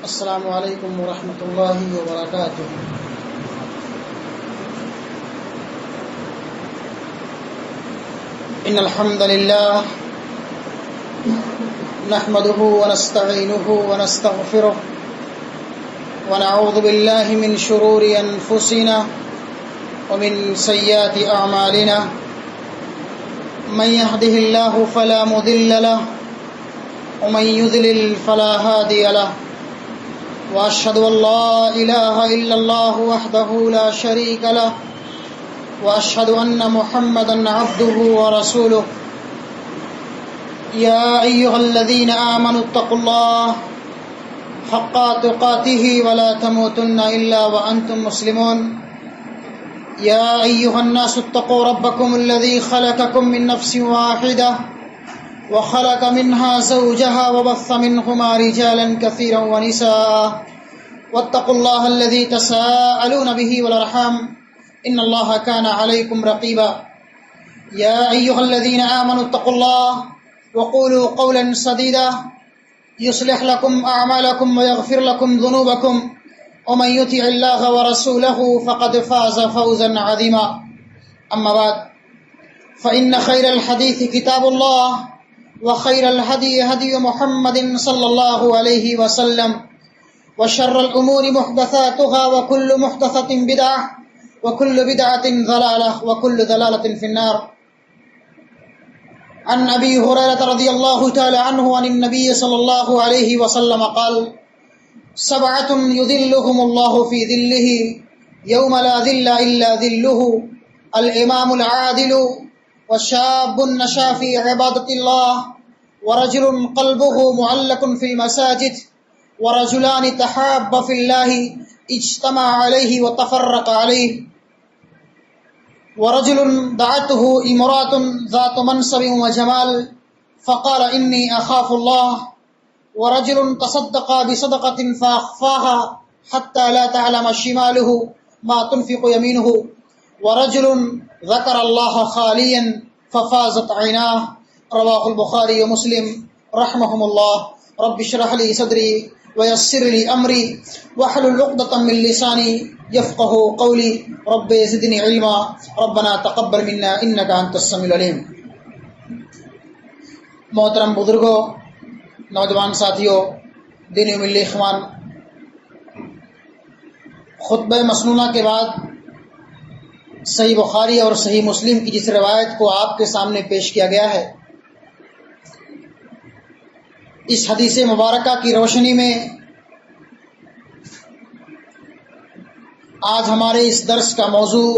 السلام علیکم ورحمۃ اللہ وبرکاتہ۔ ان الحمد للہ نحمده ونستعینه ونستغفره ونعوذ باللہ من شرور انفسنا ومن سیئات اعمالنا من يهده الله فلا مضل له ومن يضلل فلا هادي له وأشهد أن لا إله إلا الله وحده لا شريك له وأشهد أن محمدا عبده ورسوله يا أيها الذين آمنوا اتقوا الله حق تقاته ولا تموتن إلا وأنتم مسلمون يا أيها الناس اتقوا ربكم الذي خلقكم من نفس واحدة وخلق منها زوجها وبث منهما رجالا كثيرا ونساء واتقوا الله الذي تساءلون به والأرحام إن الله كان عليكم رقيبا يا أيها الذين آمنوا اتقوا الله وقولوا قولا سديدا يصلح لكم أعمالكم ويغفر لكم ذنوبكم ومن يطع الله ورسوله فقد فاز فوزا عظيما أما بعد فإن خير الحديث كتاب الله وخير الهدي هدي محمد صلى الله عليه وسلم وشر الأمور محدثاتها وكل محدثة بدعة وكل بدعة ضلالة وكل ضلالة في النار. عن أبي هريرة رضي الله تعالى عنه عن النبي صلى الله عليه وسلم قال: سبعة يذلهم الله في ذله يوم لا ذل إلا ذله الإمام العادل وشاب نشا في عبادة الله ورجل قلبه معلق في المساجد ورجلان تحابا في الله اجتمع عليه وتفرق عليه ورجل دعته امرأة ذات منصب وجمال فقال إني أخاف الله ورجل تصدق بصدقة فأخفاها حتى لا تعلم شماله ما تنفق يمينه ورجل ذكر الله خاليا ففازت عيناه رواہ البخاری ومسلم رحمهم اللہ۔ رب اشرح لي صدری ويسر لي امری واحلل عقدۃ من لسانی يفقهوا قولی رب زدنی علما ربنا تقبل منا انك انت السمیع العلیم۔ محترم بزرگوں، نوجوان ساتھیوں، دینی ملی اخوان، خطبہ مسنونہ کے بعد صحیح بخاری اور صحیح مسلم کی جس روایت کو آپ کے سامنے پیش کیا گیا ہے، اس حدیث مبارکہ کی روشنی میں آج ہمارے اس درس کا موضوع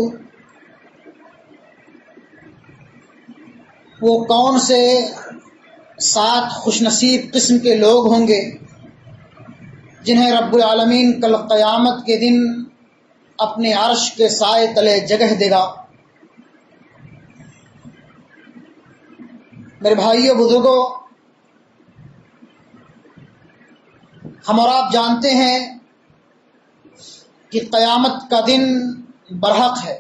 وہ کون سے 7 خوش نصیب قسم کے لوگ ہوں گے جنہیں رب العالمین کل قیامت کے دن اپنے عرش کے سائے تلے جگہ دے گا۔ میرے بھائیوں بزرگوں، ہم اور آپ جانتے ہیں کہ قیامت کا دن برحق ہے۔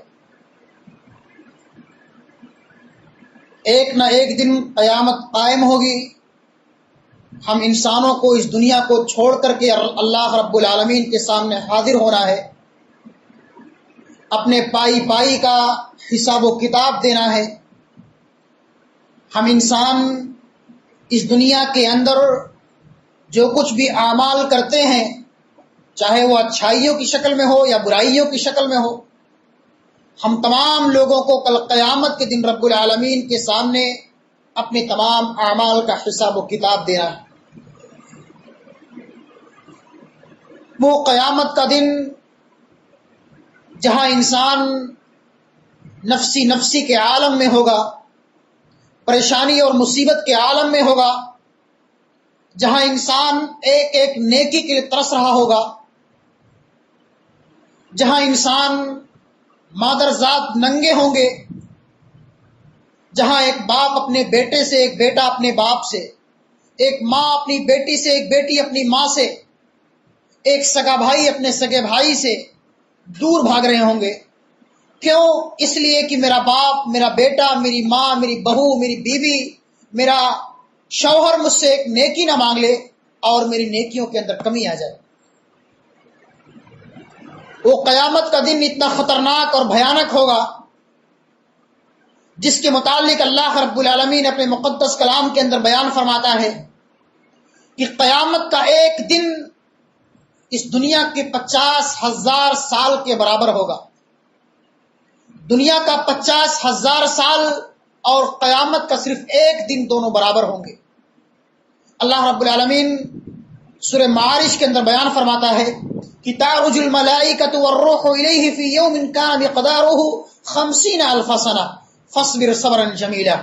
ایک نہ ایک دن قیامت قائم ہوگی۔ ہم انسانوں کو اس دنیا کو چھوڑ کر کے اللہ رب العالمین کے سامنے حاضر ہونا ہے، اپنے پائی پائی کا حساب و کتاب دینا ہے۔ ہم انسان اس دنیا کے اندر جو کچھ بھی اعمال کرتے ہیں، چاہے وہ اچھائیوں کی شکل میں ہو یا برائیوں کی شکل میں ہو، ہم تمام لوگوں کو کل قیامت کے دن رب العالمین کے سامنے اپنے تمام اعمال کا حساب و کتاب دینا ہے۔ وہ قیامت کا دن جہاں انسان نفسی نفسی کے عالم میں ہوگا، پریشانی اور مصیبت کے عالم میں ہوگا، جہاں انسان ایک ایک نیکی کے لیے ترس رہا ہوگا، جہاں انسان مادرزاد ننگے ہوں گے، جہاں ایک باپ اپنے بیٹے سے، ایک بیٹا اپنے باپ سے، ایک ماں اپنی بیٹی سے، ایک بیٹی اپنی ماں سے، ایک سگا بھائی اپنے سگے بھائی سے دور بھاگ رہے ہوں گے۔ کیوں؟ اس لیے کہ میرا باپ، میرا بیٹا، میری ماں، میری بہو، میری بیوی، میرا شوہر مجھ سے ایک نیکی نہ مانگ لے اور میری نیکیوں کے اندر کمی آ جائے۔ وہ قیامت کا دن اتنا خطرناک اور بھیانک ہوگا جس کے متعلق اللہ رب العالمین اپنے مقدس کلام کے اندر بیان فرماتا ہے کہ قیامت کا ایک دن اس دنیا کے 50,000 سال کے برابر ہوگا۔ دنیا کا 50,000 سال اور قیامت کا صرف ایک دن دونوں برابر ہوں گے۔ اللہ رب العالمین سورہ معارج کے اندر بیان فرماتا ہے کہ تعرج الملائکۃ والروح الیہ فی یوم کان مقدارہ 50,000 سنہ فاصبر صبرا جمیلا۔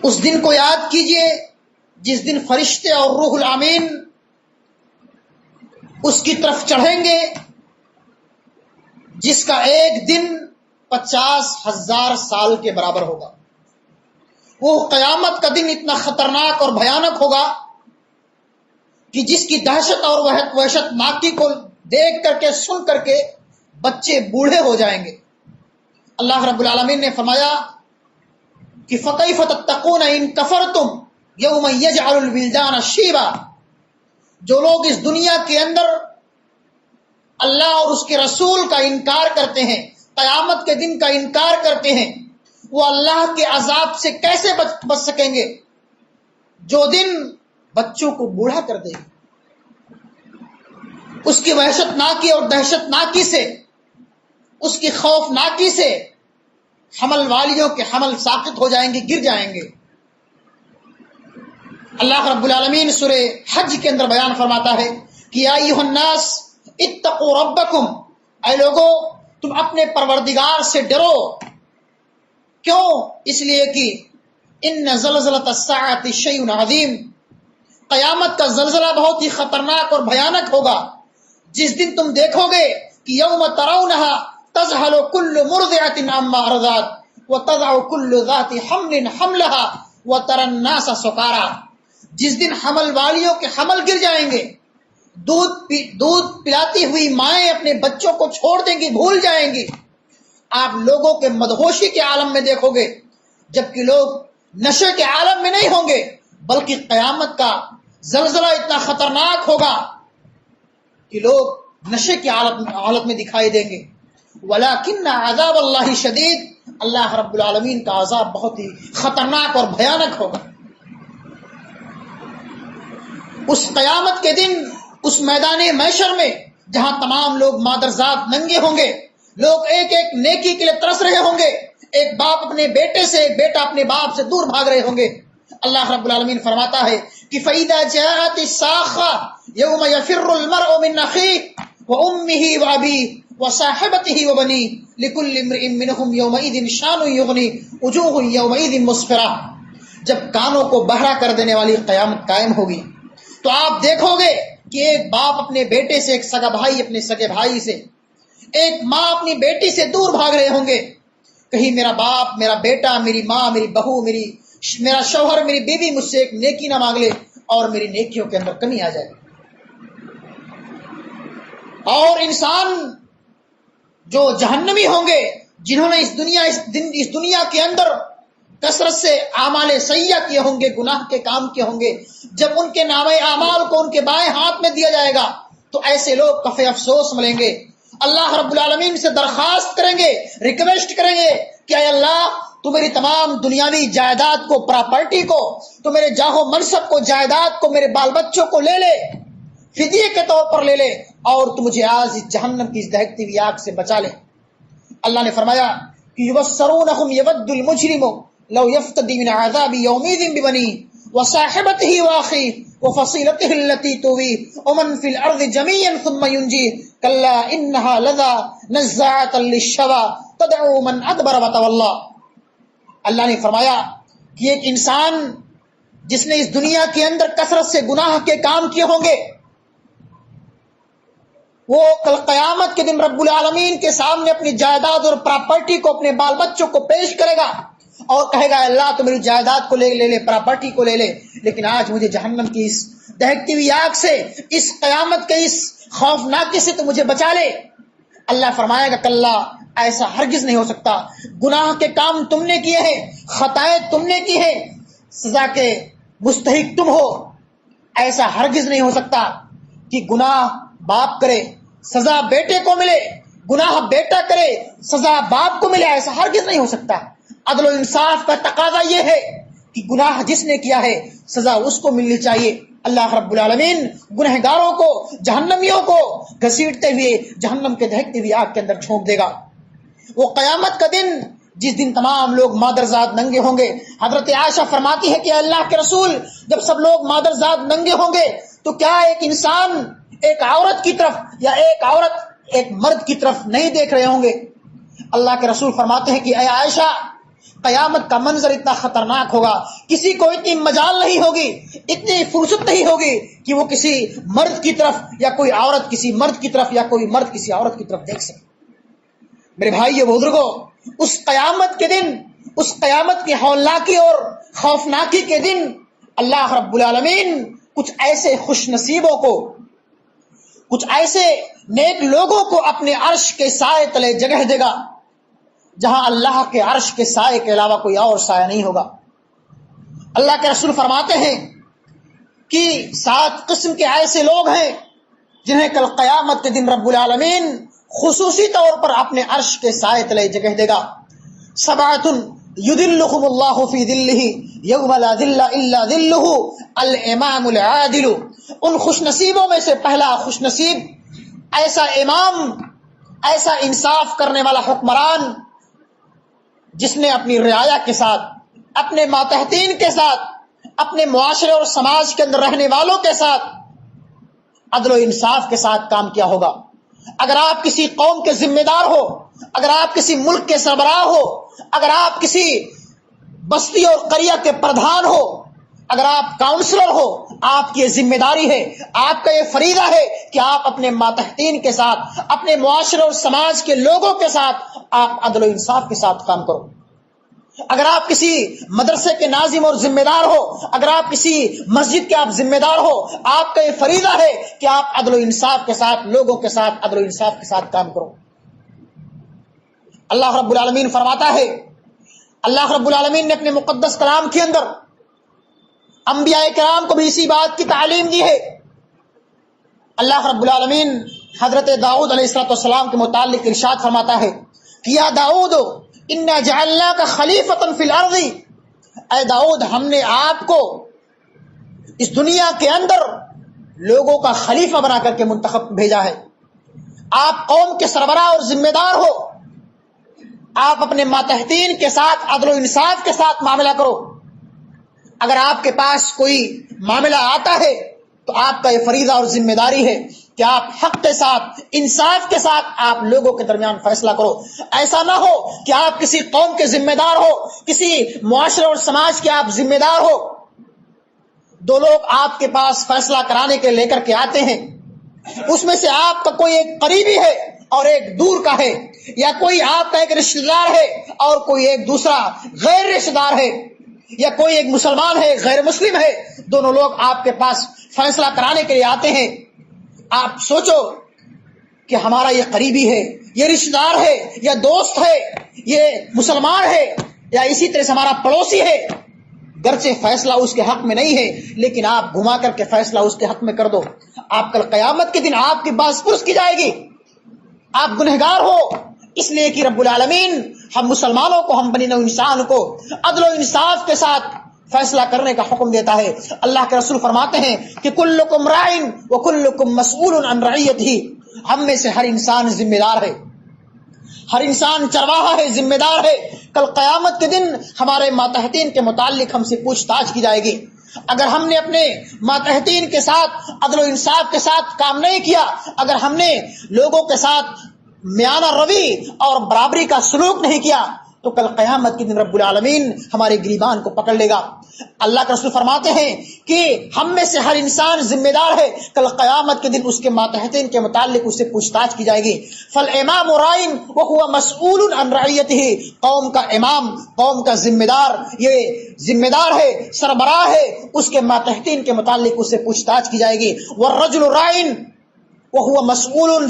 اس دن کو یاد کیجئے جس دن فرشتے اور روح الامین اس کی طرف چڑھیں گے، جس کا ایک دن 50,000 سال کے برابر ہوگا۔ وہ قیامت کا دن اتنا خطرناک اور بھیانک ہوگا کہ جس کی دہشت اور وحشت ناکی کو دیکھ کر کے سن کر کے بچے بوڑھے ہو جائیں گے۔ اللہ رب العالمین نے فرمایا کہ فَكَيْفَ تَتَّقُونَ إِن كَفَرْتُمْ يَوْمَ يَجْعَلُ الْوِلْدَانَ شِيبًا۔ جو لوگ اس دنیا کے اندر اللہ اور اس کے رسول کا انکار کرتے ہیں، قیامت کے دن کا انکار کرتے ہیں، وہ اللہ کے عذاب سے کیسے بچ سکیں گے جو دن بچوں کو بوڑھا کر دے گی۔ اس کی وحشت ناکی اور دہشت ناکی سے، اس کی خوف ناکی سے حمل والیوں کے حمل ساقط ہو جائیں گے، گر جائیں گے۔ اللہ رب العالمین سورہ حج کے اندر بیان فرماتا ہے کہ یا ایھا الناس اتقوا ربکم، اے لوگو تم اپنے پروردگار سے ڈرو۔ کیوں؟ اس لیے کہ ان زلزلۃ الساعۃ شیء عظیم، قیامت کا زلزلہ بہت ہی خطرناک اور بھیانک ہوگا، جس دن تم دیکھو گے کہ یوم ترونھا تذہل کل مرضعۃ عما ارضعت وتضع کل ذات حمل حملها وترى الناس سکارى۔ جس دن حمل والیوں کے حمل گر جائیں گے، دودھ پلاتی ہوئی مائیں اپنے بچوں کو چھوڑ دیں گی، بھول جائیں گی۔ آپ لوگوں کے مدہوشی کے عالم میں دیکھو گے، جبکہ لوگ نشے کے عالم میں نہیں ہوں گے، بلکہ قیامت کا زلزلہ اتنا خطرناک ہوگا کہ لوگ نشے کی حالت میں دکھائی دیں گے۔ وَلَكِنَّ عَذَابَ اللَّهِ شَدِيدٌ، اللہ رب العالمین کا عذاب بہت ہی خطرناک اور بھیانک ہوگا۔ اس قیامت کے دن، اس میدان محشر میں جہاں تمام لوگ مادرزاد ننگے ہوں گے، لوگ ایک ایک نیکی کے لیے ترس رہے ہوں گے، ایک باپ اپنے بیٹے سے، ایک بیٹا اپنے باپ سے دور بھاگ رہے ہوں گے۔ اللہ رب العالمین فرماتا ہے کہ فَإِذَا جَاءَتِ الصَّاخَّةُ يَوْمَ يَفِرُّ الْمَرْءُ مِنْ أَخِيهِ وَأُمِّهِ وَأَبِيهِ وَصَاحِبَتِهِ وَبَنِيهِ لِكُلِّ امْرِئٍ مِّنْهُمْ يَوْمَئِذٍ شَأْنٌ يُغْنِيهِ وُجُوهٌ يَوْمَئِذٍ مُسْفِرَةٌ۔ جب کانوں کو بہرا کر دینے والی قیامت قائم ہوگی تو آپ دیکھو گے کہ ایک باپ اپنے بیٹے سے، ایک سگا بھائی اپنے سگے بھائی سے، ایک ماں اپنی بیٹی سے دور بھاگ رہے ہوں گے۔ کہیں میرا باپ، میرا بیٹا، میری ماں، میری بہو، میرا شوہر، میری بیوی مجھ سے ایک نیکی نہ مانگ لے اور میری نیکیوں کے اندر کمی آ جائے۔ اور انسان جو جہنمی ہوں گے، جنہوں نے اس دنیا کے اندر کثرت سے اعمال سیئہ کیے ہوں گے، گناہ کے کام کیے ہوں گے، جب ان کے نامہ اعمال کو ان کے بائیں ہاتھ میں دیا جائے گا تو ایسے لوگ کف افسوس ملیں گے، اللہ رب العالمین سے درخواست کریں گے، ریکویسٹ کریں گے کہ اے اللہ تو میری تمام دنیاوی جائیداد کو، پراپرٹی کو، تو میرے جاہ و منصب کو، جائیداد کو، میرے بال بچوں کو لے لے، فدیے کے طور پر لے لے، اور تو مجھے آج اس جہنم کی اس دہکتی ہوئی آگ سے بچا لے۔ اللہ نے فرمایا کہ یبصرونہم یود المجرم لو یفتدی من عذاب یومئذ ببنیہ وصاحبتہ واخیہ وفصیلتہ التی تؤویہ ومن فی الارض جمیعا ثم ینجیہ کلا انہا لظی نزاعۃ للشوی تدعو من ادبر وتولی۔ اللہ نے فرمایا کہ ایک انسان جس نے اس دنیا کے اندر کثرت سے گناہ کے کام کیے ہوں گے، وہ کل قیامت کے دن رب العالمین کے سامنے اپنی جائیداد اور پراپرٹی کو، اپنے بال بچوں کو پیش کرے گا اور کہے گا اللہ تو میری جائیداد کو لے لے، پراپرٹی کو لے لے، لیکن آج مجھے جہنم کی اس دہکتی ہوئی آگ سے، اس قیامت کے اس خوفناکی سے تو مجھے بچا لے۔ اللہ فرمائے گا کلا، ایسا ہرگز نہیں ہو سکتا، گناہ کے کام تم نے کیے ہیں، خطائیں تم نے کی ہیں، سزا کے مستحق تم ہو، ایسا ہرگز نہیں ہو سکتا کہ گناہ باپ کرے سزا بیٹے کو ملے، گناہ بیٹا کرے سزا باپ کو ملے، ایسا ہرگز نہیں ہو سکتا۔ عدل و انصاف کا تقاضا یہ ہے کہ گناہ جس نے کیا ہے سزا اس کو ملنی چاہیے۔ اللہ رب العالمین گنہگاروں کو، جہنمیوں کو گھسیٹتے ہوئے جہنم کے دہکتی ہوئی آگ کے اندر جھونک دے گا۔ وہ قیامت کا دن جس دن تمام لوگ مادرزاد ننگے ہوں گے۔ حضرت عائشہ فرماتی ہے کہ اللہ کے رسول، جب سب لوگ مادرزاد ننگے ہوں گے تو کیا ایک انسان ایک عورت کی طرف یا ایک عورت ایک مرد کی طرف نہیں دیکھ رہے ہوں گے؟ اللہ کے رسول فرماتے ہیں کہ اے عائشہ، قیامت کا منظر اتنا خطرناک ہوگا، کسی کو اتنی مجال نہیں ہوگی، اتنی فرصت نہیں ہوگی کہ وہ کسی مرد کی طرف یا کوئی عورت کسی مرد کی طرف یا کوئی مرد کسی عورت کی طرف دیکھ سکے۔ میرے بھائیو بزرگوں، اس قیامت کے دن، اس قیامت کی ہولناکی اور خوفناکی کے دن اللہ رب العالمین کچھ ایسے خوش نصیبوں کو، کچھ ایسے نیک لوگوں کو اپنے عرش کے سائے تلے جگہ دے گا جہاں اللہ کے عرش کے سائے کے علاوہ کوئی اور سایہ نہیں ہوگا۔ اللہ کے رسول فرماتے ہیں کہ 7 قسم کے ایسے لوگ ہیں جنہیں کل قیامت کے دن رب العالمین خصوصی طور پر اپنے عرش کے سائے تلے جگہ دے گا۔ 7 یذلھم اللہ فی ذلہ یوم لا ذل الا ذلہ الامام العادل۔ ان خوش نصیبوں میں سے پہلا خوش نصیب ایسا امام، ایسا انصاف کرنے والا حکمران جس نے اپنی رعایا کے ساتھ، اپنے ماتحتین کے ساتھ، اپنے معاشرے اور سماج کے اندر رہنے والوں کے ساتھ عدل و انصاف کے ساتھ کام کیا ہوگا۔ اگر آپ کسی قوم کے ذمہ دار ہو، اگر آپ کسی ملک کے سربراہ ہو، اگر آپ کسی بستی اور قریہ کے پردھان ہو، اگر آپ کاؤنسلر ہو، آپ کی یہ ذمہ داری ہے، آپ کا یہ فریضہ ہے کہ آپ اپنے ماتحتین کے ساتھ، اپنے معاشرے اور سماج کے لوگوں کے ساتھ آپ عدل و انصاف کے ساتھ کام کرو۔ اگر آپ کسی مدرسے کے ناظم اور ذمہ دار ہو، اگر آپ کسی مسجد کے آپ ذمہ دار ہو، آپ کا یہ فریضہ ہے کہ آپ عدل و انصاف کے ساتھ، لوگوں کے ساتھ عدل و انصاف کے ساتھ کام کرو۔ اللہ رب العالمین فرماتا ہے، اللہ رب العالمین نے اپنے مقدس کلام کے اندر انبیاء کرام کو بھی اسی بات کی تعلیم دی ہے۔ اللہ رب العالمین حضرت داؤد علیہ السلام کے متعلق ارشاد فرماتا ہے کہ یا داؤد انا جعلناک خلیفۃ فی الارض، اے داؤد ہم نے آپ کو اس دنیا کے اندر لوگوں کا خلیفہ بنا کر کے منتخب بھیجا ہے۔ آپ قوم کے سربراہ اور ذمہ دار ہو، آپ اپنے ماتحتین کے ساتھ عدل و انصاف کے ساتھ معاملہ کرو۔ اگر آپ کے پاس کوئی معاملہ آتا ہے تو آپ کا یہ فریضہ اور ذمہ داری ہے کہ آپ حق کے ساتھ، انصاف کے ساتھ آپ لوگوں کے درمیان فیصلہ کرو۔ ایسا نہ ہو کہ آپ کسی قوم کے ذمہ دار ہو، کسی معاشرے اور سماج کے آپ ذمہ دار ہو، 2 لوگ آپ کے پاس فیصلہ کرانے کے لے کر کے آتے ہیں، اس میں سے آپ کا کوئی ایک قریبی ہے اور ایک دور کا ہے، یا کوئی آپ کا ایک رشتہ دار ہے اور کوئی ایک دوسرا غیر رشتہ دار ہے، یا کوئی ایک مسلمان ہے غیر مسلم ہے، دونوں لوگ آپ کے پاس فیصلہ کرانے کے لیے آتے ہیں۔ آپ سوچو کہ ہمارا یہ قریبی ہے، یہ رشتہ دار ہے، یا دوست ہے، یہ مسلمان ہے، یا اسی طرح سے ہمارا پڑوسی ہے، گرچہ فیصلہ اس کے حق میں نہیں ہے لیکن آپ گھما کر کے فیصلہ اس کے حق میں کر دو، آپ کل قیامت کے دن آپ کی باز پرس کی جائے گی، آپ گنہگار ہو۔ اس لیے کہ رب العالمین ہم مسلمانوں کو، ہم بنی نوع انسان کو عدل و انصاف کے ساتھ فیصلہ کرنے کا حکم دیتا ہے۔ اللہ کے رسول فرماتے ہیں کہ کلکم راعٍ وکلکم مسئول عن رعیتہ، ہم میں سے ہر انسان ذمہ دار ہے، ہر انسان چرواہا ہے، ذمہ دار ہے۔ کل قیامت کے دن ہمارے ماتحتین کے متعلق ہم سے پوچھ تاچھ کی جائے گی۔ اگر ہم نے اپنے ماتحتین کے ساتھ عدل و انصاف کے ساتھ کام نہیں کیا، اگر ہم نے لوگوں کے ساتھ میانہ روی اور برابری کا سلوک نہیں کیا، تو کل قیامت کے دن رب العالمین ہمارے گریبان کو پکڑ لے گا۔ اللہ کے رسول فرماتے ہیں کہ ہم میں سے ہر انسان ذمہ دار ہے، کل قیامت کے دن اس کے ماتحتین کے متعلق اس سے پوچھ تاچھ کی جائے گی۔ فالامام راعٍ وهو مسئول عن رعیتہ، قوم کا امام، قوم کا ذمہ دار، یہ ذمہ دار ہے، سربراہ ہے، اس کے ماتحتین کے متعلق اس سے پوچھ تاچھ کی جائے گی۔ والرجل راعٍ وهو مسئول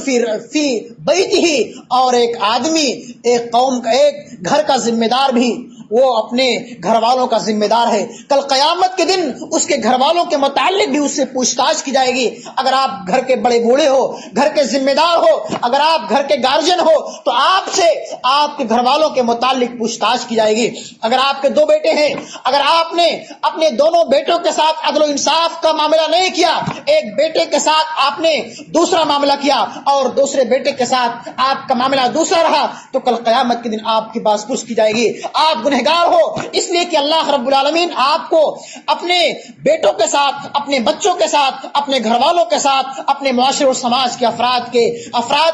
فی بیتہ، اور ایک آدمی، ایک قوم کا، ایک گھر کا ذمہ دار بھی وہ اپنے گھر والوں کا ذمہ دار ہے. کل قیامت کے دن اس کے گھر والوں کے متعلق بھی اس سے پوچھ تاچھ کی جائے گی. اگر آپ گھر کے بڑے بوڑھے ہو, گھر کے ذمہ دار ہو, اگر آپ گھر کے گارجین ہو, تو آپ سے آپ کے گھر والوں کے متعلق پوچھ تاچھ کی جائے گی. اگر آپ کے 2 بیٹے ہیں, اگر آپ نے اپنے دونوں بیٹوں کے ساتھ عدل و انصاف کا معاملہ نہیں کیا, ایک بیٹے کے ساتھ آپ نے دوسرا معاملہ کیا اور دوسرے بیٹے کے ساتھ آپ کا معاملہ دوسرا رہا, تو کل قیامت کے دن آپ کی بات پوچھ کی جائے گی. آپ گنہگار ہو اس لیے کہ اللہ رب العالمین آپ کو اپنے بیٹوں کے ساتھ, اپنے بچوں کے ساتھ, اپنے گھر والوں کے ساتھ, اپنے معاشرے اور سماج کے افراد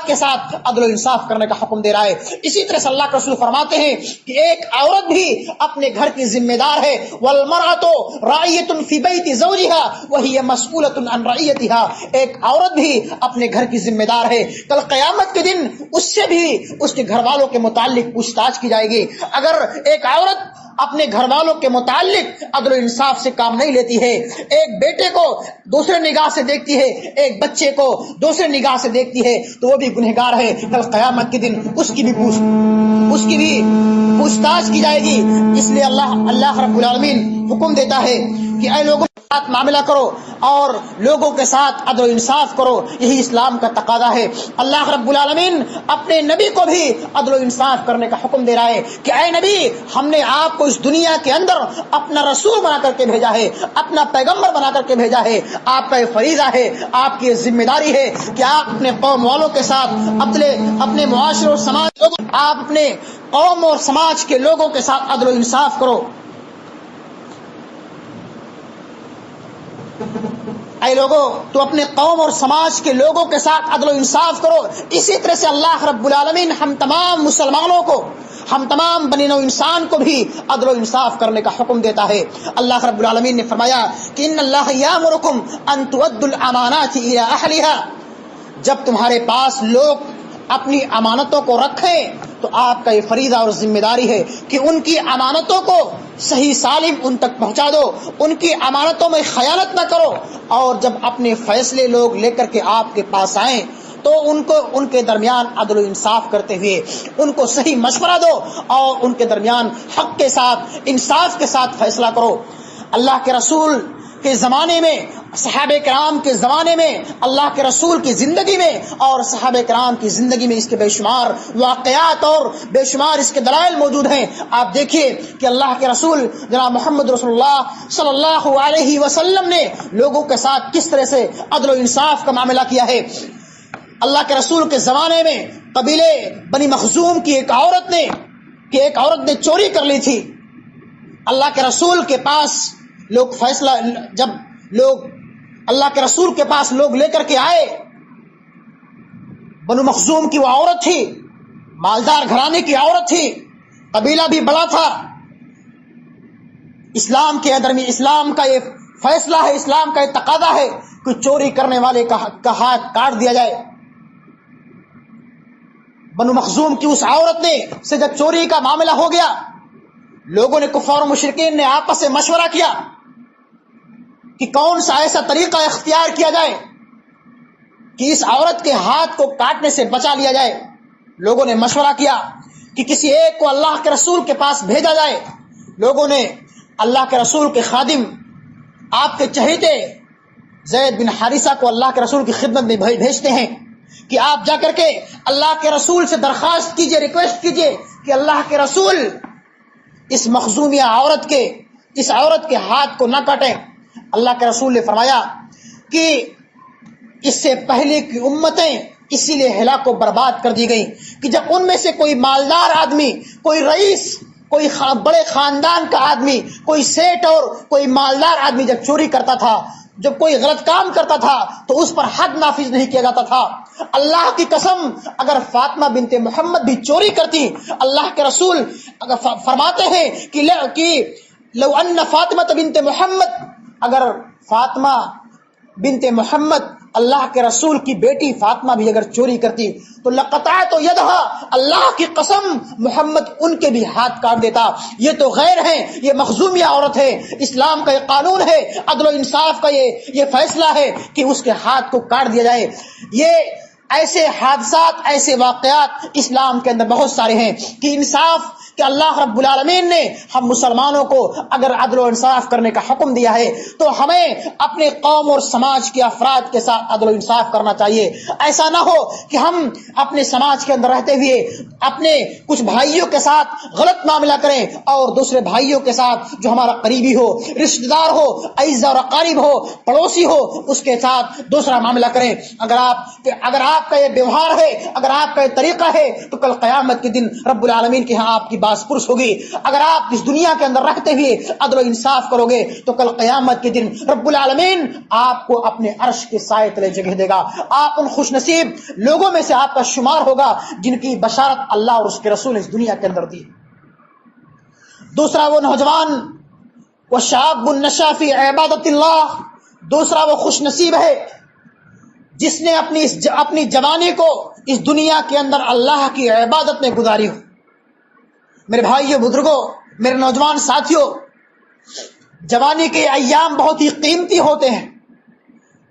کے ساتھ عدل و انصاف کرنے کا حکم دے رہا ہے. اسی طرح سے اللہ کے رسول فرماتے ہیں کہ ایک عورت بھی اپنے گھر کی ذمہ دار ہے. والمرأة راعیۃ فی بیت زوجها وہی مسئولۃ عن رعیتها. ایک عورت بھی اپنے گھر کی ذمہ دار ہے. کل قیامت کے دن اس سے بھی اس کے گھر والوں کے متعلق پوچھ تاچھ کی جائے گی. اگر ایک عورت اپنے گھر والوں کے متعلق عدل و انصاف سے کام نہیں لیتی ہے, ایک بیٹے کو دوسرے نگاہ سے دیکھتی ہے, ایک بچے کو دوسرے نگاہ سے دیکھتی ہے, تو وہ بھی گنہگار ہے. کل قیامت کے دن اس کی بھی پوچھ تاچھ کی جائے گی. اس لیے اللہ رب العالمین حکم دیتا ہے کہ اے لوگوں کے ساتھ معاملہ کرو اور لوگوں کے ساتھ عدل و انصاف کرو. یہی اسلام کا تقاضا ہے. اللہ رب العالمین اپنے نبی کو بھی عدل و انصاف کرنے کا حکم دے رہا ہے کہ اے نبی, ہم نے آپ کو اس دنیا کے اندر اپنا رسول بنا کر کے بھیجا ہے, اپنا پیغمبر بنا کر کے بھیجا ہے. آپ کا یہ فریضہ ہے, آپ کی یہ ذمہ داری ہے کہ آپ اپنے قوم والوں کے ساتھ, اپنے معاشرے اور سماج, آپ اپنے قوم اور سماج کے لوگوں کے ساتھ عدل و انصاف کرو. اے لوگوں, تو اپنے قوم اور سماج کے لوگوں کے ساتھ عدل و انصاف کرو. اسی طرح سے اللہ رب العالمین ہم تمام مسلمانوں کو, ہم تمام بنی نوع انسان کو بھی عدل و انصاف کرنے کا حکم دیتا ہے. اللہ رب العالمین نے فرمایا کہ ان اللہ یامرکم ان تؤدوا الامانات الی اہلھا. جب تمہارے پاس لوگ اپنی امانتوں کو رکھیں تو آپ کا یہ فریضہ اور ذمہ داری ہے کہ ان کی امانتوں کو صحیح سالم ان تک پہنچا دو, ان کی امانتوں میں خیانت نہ کرو. اور جب اپنے فیصلے لوگ لے کر کے آپ کے پاس آئیں تو ان کے درمیان عدل و انصاف کرتے ہوئے ان کو صحیح مشورہ دو اور ان کے درمیان حق کے ساتھ, انصاف کے ساتھ فیصلہ کرو. اللہ کے رسول کے زمانے میں, صحابہ کرام کے زمانے میں, اللہ کے رسول کی زندگی میں اور صحابہ کرام کی زندگی میں اس کے بے شمار واقعات اور بے شمار اس کے دلائل موجود ہیں. آپ دیکھیے کہ اللہ کے رسول جناب محمد رسول اللہ صلی اللہ علیہ وسلم نے لوگوں کے ساتھ کس طرح سے عدل و انصاف کا معاملہ کیا ہے. اللہ کے رسول کے زمانے میں قبیلے بنی مخزوم کی ایک عورت نے چوری کر لی تھی. اللہ کے رسول کے پاس جب لوگ اللہ کے رسول کے پاس لوگ لے کر کے آئے, بنو مخزوم کی وہ عورت تھی, مالدار گھرانے کی عورت تھی, قبیلہ بھی بڑا تھا. اسلام کا یہ فیصلہ ہے, اسلام کا یہ تقاضا ہے کہ چوری کرنے والے کا ہاتھ کاٹ دیا جائے. بنو مخزوم کی اس عورت نے سے جب چوری کا معاملہ ہو گیا, لوگوں نے, کفار و مشرکین نے آپس میں مشورہ کیا کہ کون سا ایسا طریقہ اختیار کیا جائے کہ اس عورت کے ہاتھ کو کاٹنے سے بچا لیا جائے. لوگوں نے مشورہ کیا کہ کسی ایک کو اللہ کے رسول کے پاس بھیجا جائے. لوگوں نے اللہ کے رسول کے خادم, آپ کے چہیتے زید بن حارثہ کو اللہ کے رسول کی خدمت میں بھیجتے ہیں کہ آپ جا کر کے اللہ کے رسول سے درخواست کیجئے, ریکویسٹ کیجئے کہ اللہ کے رسول اس مخزومیہ اس عورت کے ہاتھ کو نہ کاٹیں. اللہ کے رسول نے فرمایا کہ اس سے پہلے کی امتیں اسی لیے ہلاک و برباد کر دی گئیں کہ جب ان میں سے کوئی مالدار آدمی, کوئی رئیس, کوئی بڑے خاندان کا آدمی, کوئی سیٹ اور کوئی مالدار آدمی جب چوری کرتا تھا, جب کوئی غلط کام کرتا تھا تو اس پر حد نافذ نہیں کیا جاتا تھا. اللہ کی قسم اگر فاطمہ بنت محمد بھی چوری کرتی, اللہ کے رسول فرماتے ہیں کہ لو ان فاطمہ بنت محمد, اگر فاطمہ بنت محمد اللہ کے رسول کی بیٹی فاطمہ بھی اگر چوری کرتی تو لقطعت یدها, اللہ کی قسم محمد ان کے بھی ہاتھ کاٹ دیتا. یہ تو غیر ہیں, یہ مخزومیہ عورت ہے. اسلام کا یہ قانون ہے, عدل و انصاف کا یہ فیصلہ ہے کہ اس کے ہاتھ کو کاٹ دیا جائے. یہ ایسے حادثات, ایسے واقعات اسلام کے اندر بہت سارے ہیں کہ انصاف کہ اللہ رب العالمین نے ہم مسلمانوں کو اگر عدل و انصاف کرنے کا حکم دیا ہے تو ہمیں اپنے قوم اور سماج کے افراد کے ساتھ عدل و انصاف کرنا چاہیے۔ ایسا نہ ہو کہ ہم اپنے سماج کے اندر رہتے ہوئے اپنے کچھ بھائیوں کے ساتھ غلط معاملہ کریں اور دوسرے بھائیوں کے ساتھ جو ہمارا قریبی ہو، رشتہ دار ہو، اعزا اور اقارب ہو، پڑوسی ہو، اس کے ساتھ دوسرا معاملہ کریں۔ اگر آپ کا یہ ویوہار ہے، اگر آپ کا یہ طریقہ ہے تو کل قیامت کے دن رب العالمین کے ہاں آپ کی باز پرس ہوگی۔ اگر آپ اس دنیا کے اندر رہتے ہوئے عدل و انصاف کرو گے تو کل قیامت کے دن رب العالمین آپ کو اپنے عرش کے سائے تلے جگہ دے گا۔ آپ ان خوش نصیب لوگوں میں سے آپ کا شمار ہوگا جن کی بشارت اللہ اور اس کے رسول نے اس دنیا کے اندر دی۔ دوسرا وہ نوجوان وشاب نشا فی عبادت اللہ، دوسرا وہ خوش نصیب ہے جس نے اپنی جوانی کو اس دنیا کے اندر اللہ کی عبادت میں گزاری ہو۔ میرے بھائیو، بزرگوں، میرے نوجوان ساتھیوں، جوانی کے ایام بہت ہی قیمتی ہوتے ہیں۔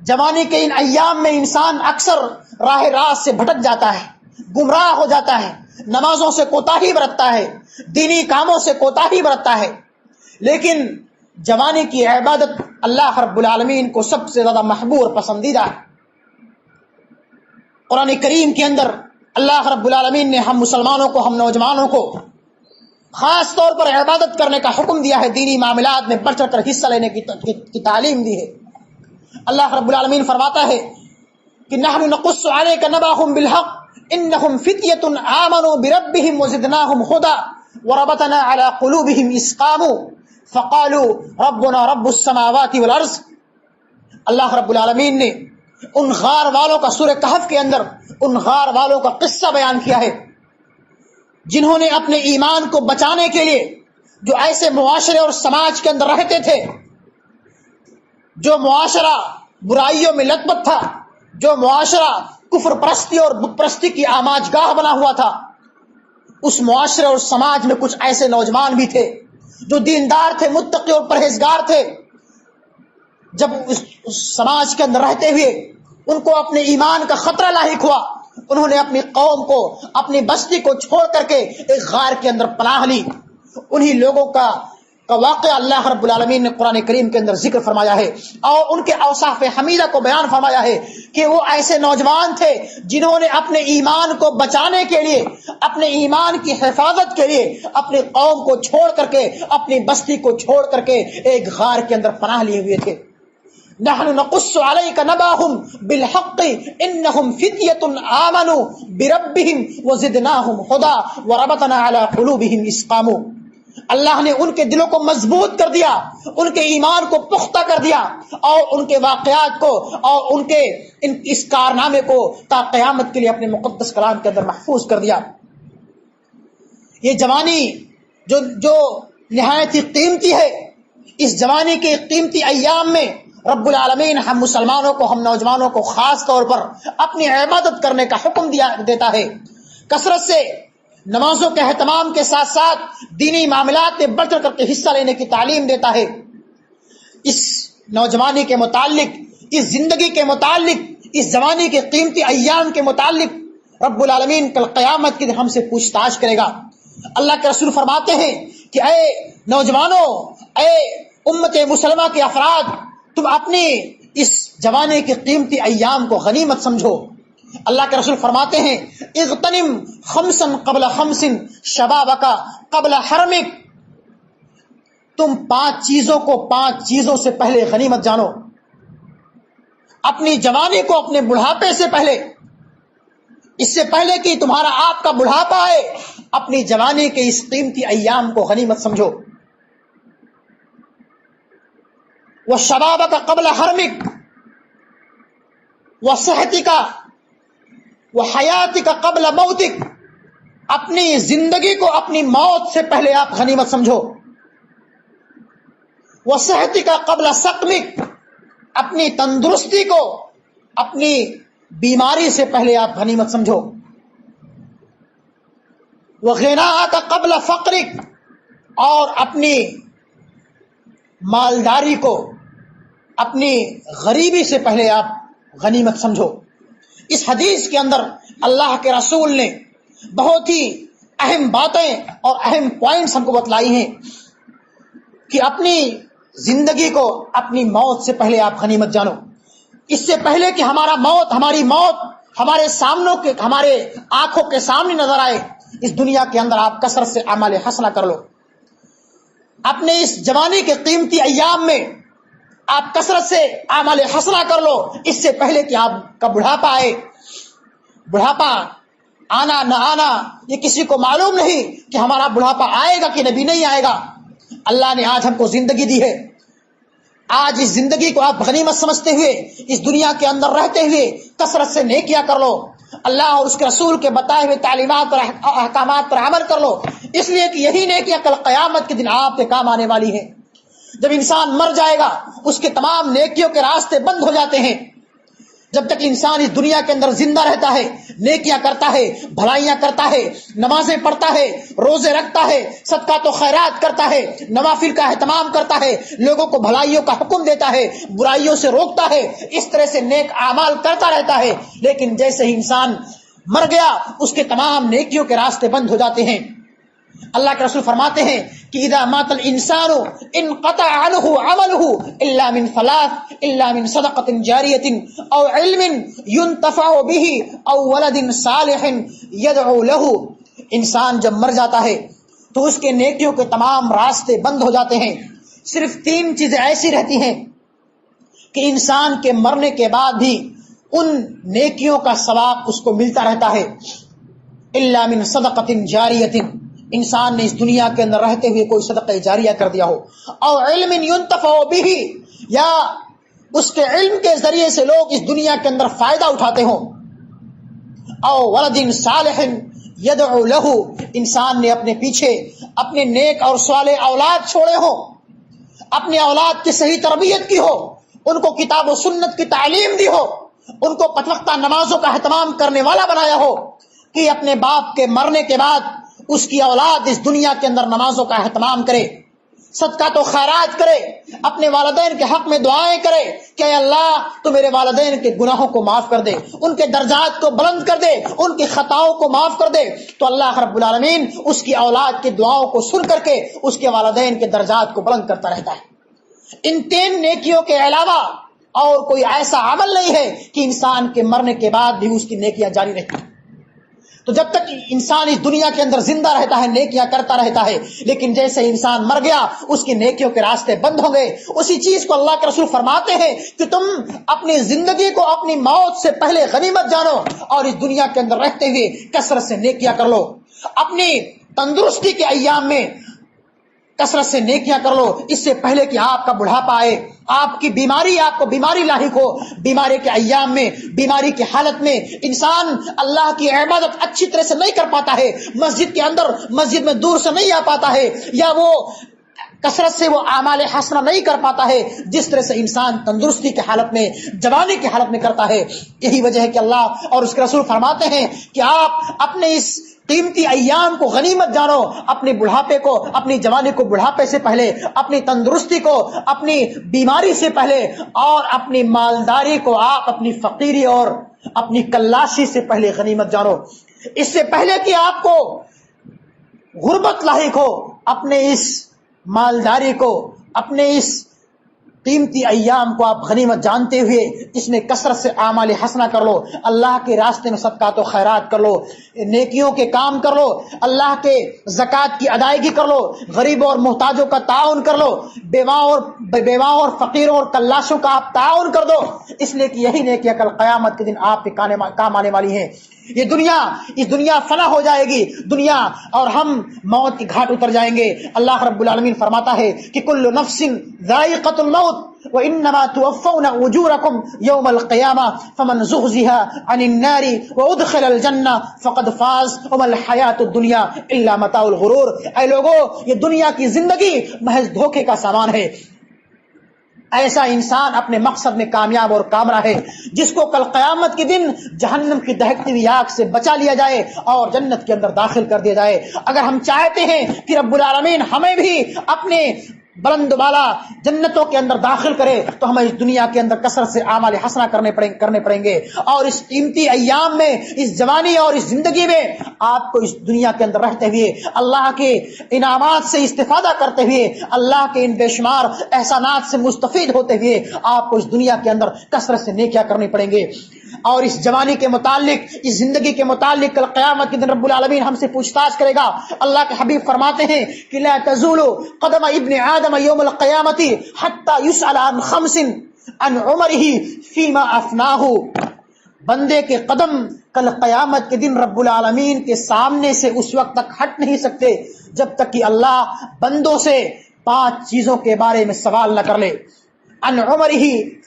جوانی کے ان ایام میں انسان اکثر راہ راست سے بھٹک جاتا ہے، گمراہ ہو جاتا ہے، نمازوں سے کوتاہی برتتا ہے، دینی کاموں سے کوتاہی برتتا ہے۔ لیکن جوانی کی عبادت اللہ رب العالمین کو سب سے زیادہ محبوب اور پسندیدہ ہے۔ قرآن کریم کے اندر اللہ رب العالمین نے ہم مسلمانوں کو، ہم نوجوانوں کو خاص طور پر عبادت کرنے کا حکم دیا ہے، دینی معاملات میں بڑھ چڑھ کر حصہ لینے کی تعلیم دی ہے۔ اللہ رب العالمین فرماتا ہے کہ نحن نقص علیک نبأہم بالحق انہم فتیۃ آمنوا بربہم وزدناہم ہدی وربطنا علی قلوبہم اذ قاموا فقالوا ربنا رب السماوات والارض۔ اللہ رب العالمین نے ان غار والوں کا سورہ کہف کے اندر ان غار والوں کا قصہ بیان کیا ہے جنہوں نے اپنے ایمان کو بچانے کے لیے، جو ایسے معاشرے اور سماج کے اندر رہتے تھے، جو معاشرہ برائیوں میں لت پت تھا، جو معاشرہ کفر پرستی اور بت پرستی کی آماج گاہ بنا ہوا تھا، اس معاشرے اور سماج میں کچھ ایسے نوجوان بھی تھے جو دیندار تھے، متقی اور پرہیزگار تھے۔ جب اس سماج کے اندر رہتے ہوئے ان کو اپنے ایمان کا خطرہ لاحق ہوا، انہوں نے اپنی قوم کو، اپنی بستی کو چھوڑ کر کے ایک غار کے اندر پناہ لی۔ انہی لوگوں کا واقعہ اللہ رب العالمین نے قرآن کریم کے اندر ذکر فرمایا ہے اور ان کے اوصاف حمیدہ کو بیان فرمایا ہے کہ وہ ایسے نوجوان تھے جنہوں نے اپنے ایمان کو بچانے کے لیے، اپنے ایمان کی حفاظت کے لیے اپنی قوم کو چھوڑ کر کے، اپنی بستی کو چھوڑ کر کے ایک غار کے اندر پناہ لیے ہوئے تھے۔ نحن نقص علیک نبأہم بالحق انہم فتیۃ آمنوا بربہم وزدناہم ہدی وربطنا علی قلوبہم اذ قاموا۔ اللہ نے ان کے دلوں کو مضبوط کر دیا، ان کے ایمان کو پختہ کر دیا اور ان کے واقعات کو اور ان کے اس کارنامے کو تا قیامت کے لیے اپنے مقدس کلام کے اندر محفوظ کر دیا۔ یہ جوانی جو نہایت ہی قیمتی ہے، اس جوانی کے قیمتی ایام میں رب العالمین ہم مسلمانوں کو، ہم نوجوانوں کو خاص طور پر اپنی عبادت کرنے کا حکم دیتا ہے، کثرت سے نمازوں کے اہتمام کے ساتھ ساتھ دینی معاملات میں بڑھ چڑھ کر کے حصہ لینے کی تعلیم دیتا ہے۔ اس نوجوانی کے متعلق، اس زندگی کے متعلق، اس جوانی کے قیمتی ایام کے متعلق رب العالمین کل قیامت کے دن ہم سے پوچھ تاچھ کرے گا۔ اللہ کے رسول فرماتے ہیں کہ اے نوجوانوں، اے امت مسلمہ کے افراد، تم اپنی اس جوانی کے قیمتی ایام کو غنیمت سمجھو۔ اللہ کے رسول فرماتے ہیں اغتنم خمسا قبل خمس شبابک قبل حرمک، تم 5 چیزوں کو 5 چیزوں سے پہلے غنیمت جانو۔ اپنی جوانی کو اپنے بڑھاپے سے پہلے، اس سے پہلے کہ تمہارا آپ کا بڑھاپا ہے، اپنی جوانی کے اس قیمتی ایام کو غنیمت سمجھو۔ وشبابک قبل حرمک وصحتک وحیاتک قبل موتک، اپنی زندگی کو اپنی موت سے پہلے آپ غنیمت سمجھو۔ وصحتک قبل سقمک، اپنی تندرستی کو اپنی بیماری سے پہلے آپ غنیمت سمجھو۔ وغناک قبل فقرک، اور اپنی مالداری کو اپنی غریبی سے پہلے آپ غنیمت سمجھو۔ اس حدیث کے اندر اللہ کے رسول نے بہت ہی اہم باتیں اور اہم پوائنٹس ہم کو بتلائی ہیں کہ اپنی زندگی کو اپنی موت سے پہلے آپ غنیمت جانو. اس سے پہلے کہ ہماری موت ہمارے آنکھوں کے سامنے نظر آئے، اس دنیا کے اندر آپ کثرت سے اعمال حسنہ کر لو. اپنے اس جوانی کے قیمتی ایام میں آپ کثرت سے اعمال حسنہ کر لو، اس سے پہلے کہ آپ کا بڑھاپا آئے. بڑھاپا آنا نہ آنا یہ کسی کو معلوم نہیں کہ ہمارا بڑھاپا آئے گا کہ نبی نہیں آئے گا. اللہ نے آج ہم کو زندگی دی ہے. آج اس زندگی کو آپ غنیمت سمجھتے ہوئے اس دنیا کے اندر رہتے ہوئے کثرت سے نیکیاں کر لو. اللہ اور اس کے رسول کے بتائے ہوئے تعلیمات اور احکامات پر عمل کر لو، اس لیے کہ یہی نیکیاں کل قیامت کے دن آپ کے کام آنے والی ہیں. جب انسان مر جائے گا اس کے تمام نیکیوں کے راستے بند ہو جاتے ہیں. جب تک انسان اس دنیا کے اندر زندہ رہتا ہے، نیکیاں کرتا ہے، بھلائیاں کرتا ہے، نمازیں پڑھتا ہے، روزے رکھتا ہے، صدقات و خیرات کرتا ہے، نوافل کا اہتمام کرتا ہے، لوگوں کو بھلائیوں کا حکم دیتا ہے، برائیوں سے روکتا ہے، اس طرح سے نیک اعمال کرتا رہتا ہے. لیکن جیسے ہی انسان مر گیا اس کے تمام نیکیوں کے راستے بند ہو جاتے ہیں. اللہ کے رسول فرماتے ہیں کہ اذا مات الانسان انقطع عنه عمله الا من ثلاث الا من صدقة جارية او علم ينتفع به او ولد صالح يدعو له. انسان جب مر جاتا ہے تو اس کے نیکیوں کے تمام راستے بند ہو جاتے ہیں. صرف 3 چیزیں ایسی رہتی ہیں کہ انسان کے مرنے کے بعد بھی ان نیکیوں کا ثواب اس کو ملتا رہتا ہے. الا من صدقة جارية، انسان نے اس دنیا کے اندر رہتے ہوئے کوئی صدقہ جاریہ کر دیا ہو، او علم ينتفع به، یا اس کے علم کے ذریعے سے لوگ اس دنیا کے اندر فائدہ اٹھاتے ہوں، او ولد صالح يدعو له، انسان نے اپنے پیچھے اپنے نیک اور صالح اولاد چھوڑے ہوں، اپنے اولاد کی صحیح تربیت کی ہو، ان کو کتاب و سنت کی تعلیم دی ہو، ان کو 5 وقتہ نمازوں کا اہتمام کرنے والا بنایا ہو، کہ اپنے باپ کے مرنے کے بعد اس کی اولاد اس دنیا کے اندر نمازوں کا اہتمام کرے، صدقات و خیرات کرے، اپنے والدین کے حق میں دعائیں کرے کہ اے اللہ تو میرے والدین کے گناہوں کو معاف کر دے، ان کے درجات کو بلند کر دے، ان کی خطاؤں کو معاف کر دے. تو اللہ رب العالمین اس کی اولاد کی دعاؤں کو سن کر کے اس کے والدین کے درجات کو بلند کرتا رہتا ہے. ان 3 نیکیوں کے علاوہ اور کوئی ایسا عمل نہیں ہے کہ انسان کے مرنے کے بعد بھی اس کی نیکیاں جاری رہتی ہیں. تو جب تک انسان اس دنیا کے اندر زندہ رہتا ہے نیکیاں کرتا رہتا ہے، لیکن جیسے انسان مر گیا اس کی نیکیوں کے راستے بند ہو گئے. اسی چیز کو اللہ کے رسول فرماتے ہیں کہ تم اپنی زندگی کو اپنی موت سے پہلے غنیمت جانو اور اس دنیا کے اندر رہتے ہوئے کثرت سے نیکیاں کر لو. اپنی تندرستی کے ایام میں کثرت سے نیکیاں کر لو، اس سے پہلے کہ آپ کا بڑھاپا آئے، آپ کو بیماری لاحق ہو. بیماری کے ایام میں، بیماری کی حالت میں انسان اللہ کی عبادت اچھی طرح سے نہیں کر پاتا ہے، مسجد میں دور سے نہیں آ پاتا ہے، یا وہ کثرت سے وہ اعمال حسنہ نہیں کر پاتا ہے جس طرح سے انسان تندرستی کی حالت میں، جوانی کی حالت میں کرتا ہے. یہی وجہ ہے کہ اللہ اور اس کے رسول فرماتے ہیں کہ آپ اپنے اس قیمتی ایام کو غنیمت جانو، اپنے بڑھاپے کو، اپنی جوانی کو بڑھاپے سے پہلے، اپنی تندرستی کو اپنی بیماری سے پہلے، اور اپنی مالداری کو آپ اپنی فقیری اور اپنی کلاشی سے پہلے غنیمت جانو. اس سے پہلے کہ آپ کو غربت لاحق ہو، اپنے اس مالداری کو، اپنے اس قیمتی ایام کو آپ غنیمت جانتے ہوئے اس میں کثرت سے اعمال حسنہ کر لو. اللہ کے راستے میں صدقات و خیرات کر لو، نیکیوں کے کام کر لو، اللہ کے زکوٰۃ کی ادائیگی کر لو، غریبوں اور محتاجوں کا تعاون کر لو، بیواؤں اور فقیروں اور کلاشوں کا آپ تعاون کر دو، اس لیے کہ یہی نیکیاں کل قیامت کے دن آپ کے کام آنے والی ہیں. اس دنیا فنا ہو جائے گی دنیا، اور ہم موت کی گھاٹ اتر جائیں گے. اللہ رب العالمین فرماتا ہے کہ کل نفس ذائقۃ الموت وانما توفون اجورکم یوم القیامہ فمن زحزح عن النار وادخل الجنہ فقد فاز وما الحیاۃ الدنیا الا متاع الغرور. اے لوگو، یہ دنیا کی زندگی محض دھوکے کا سامان ہے. ایسا انسان اپنے مقصد میں کامیاب اور کامرا ہے جس کو کل قیامت کے دن جہنم کی دہکتی ہوئی آگ سے بچا لیا جائے اور جنت کے اندر داخل کر دیا جائے. اگر ہم چاہتے ہیں کہ رب العالمین ہمیں بھی اپنے بلند بالا جنتوں کے اندر داخل کرے تو ہمیں اس دنیا کے اندر کثرت سے اعمال حسنہ کرنے پڑیں گے، اور اس قیمتی ایام میں، اس جوانی اور اس زندگی میں آپ کو اس دنیا کے اندر رہتے ہوئے اللہ کے انعامات سے استفادہ کرتے ہوئے، اللہ کے ان بے شمار احسانات سے مستفید ہوتے ہوئے آپ کو اس دنیا کے اندر کثرت سے نیکیاں کرنی پڑیں گے۔ اور اس جوانی کے متعلق، اس زندگی کے متعلق کل قیامت کے دن رب العالمین ہم سے پوچھ تاچھ کرے گا۔ اللہ کے حبیب فرماتے ہیں کہ لا تزول قدم ابن آدم یوم القیامت حتی یسأل عن خمس عن عمرہ فیما افناہ۔ بندے کے قدم کل قیامت کے دن رب العالمین کے سامنے سے اس وقت تک ہٹ نہیں سکتے جب تک کہ اللہ بندوں سے 5 چیزوں کے بارے میں سوال نہ کر لے۔ عن عمرہ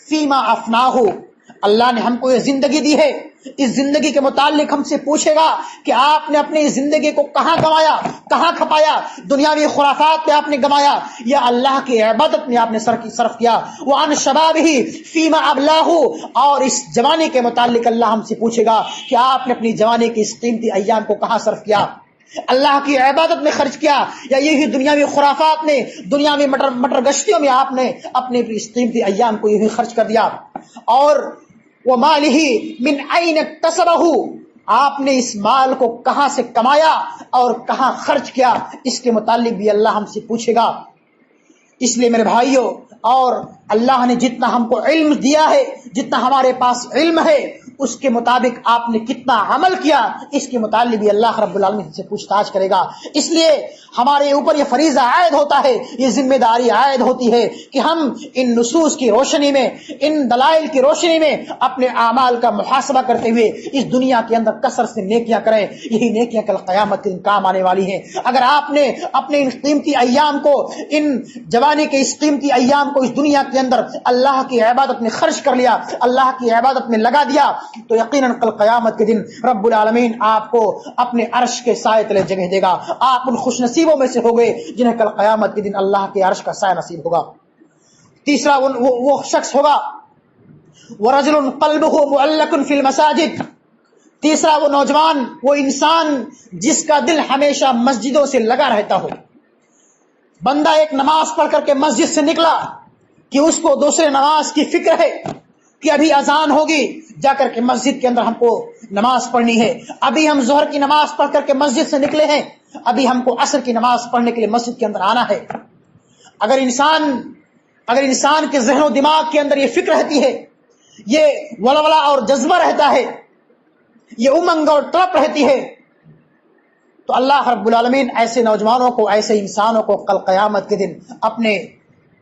فیما افناہ، اللہ نے ہم کو یہ زندگی دی ہے، اس زندگی کے متعلق ہم سے پوچھے گا کہ آپ نے اپنی زندگی کو کہاں گنوایا، کہاں کھپایا، دنیاوی خرافات میں آپ نے گنوایا یا اللہ کی عبادت میں آپ نے صرف کیا۔ وعن شبابہ فیما ابلاہ، اور اس جوانی کے متعلق اللہ ہم سے پوچھے گا کہ آپ نے اپنی جوانی کے اس قیمتی ایام کو کہاں صرف کیا، اللہ کی عبادت میں خرچ کیا یا یہی دنیاوی خرافات میں، دنیاوی مٹر گشتیوں میں آپ نے اپنے اس قیمتی ایام کو یہی خرچ کر دیا۔ اور ومالہ من این اکتسبہ، آپ نے اس مال کو کہاں سے کمایا اور کہاں خرچ کیا، اس کے متعلق بھی اللہ ہم سے پوچھے گا۔ اس لیے میرے بھائیوں، اور اللہ نے جتنا ہم کو علم دیا ہے، جتنا ہمارے پاس علم ہے، اس کے مطابق آپ نے کتنا عمل کیا، اس کے متعلق بھی اللہ رب العالمین سے پوچھ تاچھ کرے گا۔ اس لیے ہمارے اوپر یہ فریضہ عائد ہوتا ہے، یہ ذمہ داری عائد ہوتی ہے کہ ہم ان نصوص کی روشنی میں، ان دلائل کی روشنی میں اپنے اعمال کا محاسبہ کرتے ہوئے اس دنیا کے اندر کثرت سے نیکیاں کریں۔ یہی نیکیاں کل قیامت کے دن کام آنے والی ہیں۔ اگر آپ نے اپنے ان قیمتی ایام کو، ان جوانی کے اس قیمتی ایام کو اس دنیا کے اندر اللہ کی عبادت میں خرچ کر لیا، اللہ کی عبادت میں لگا دیا، تو یقیناً کل قیامت کے دن رب العالمین آپ کو اپنے عرش کے سائے تلے جگہ دے گا۔ آپ ان خوش نصیبوں میں سے ہو گئے جنہیں کل قیامت کے دن اللہ کے عرش کا سایہ نصیب ہوگا۔ تیسرا وہ شخص ہوگا وَرَجُلٌ قَلْبُهُ مُعَلَّقٌ فِي الْمَسَاجِدِ، تیسرا وہ نوجوان، وہ انسان جس کا دل ہمیشہ مسجدوں سے لگا رہتا ہو۔ بندہ ایک نماز پڑھ کر کے مسجد سے نکلا کہ اس کو دوسرے نماز کی فکر ہے کہ ابھی اذان ہوگی، جا کر کے مسجد کے اندر ہم کو نماز پڑھنی ہے، ابھی ہم ظہر کی نماز پڑھ کر کے مسجد سے نکلے ہیں، ابھی ہم کو عصر کی نماز پڑھنے کے لیے مسجد کے اندر آنا ہے۔ اگر انسان کے ذہن و دماغ کے اندر یہ فکر رہتی ہے، یہ ولولہ اور جذبہ رہتا ہے، یہ امنگ اور طلب رہتی ہے، تو اللہ رب العالمین ایسے نوجوانوں کو، ایسے انسانوں کو کل قیامت کے دن اپنے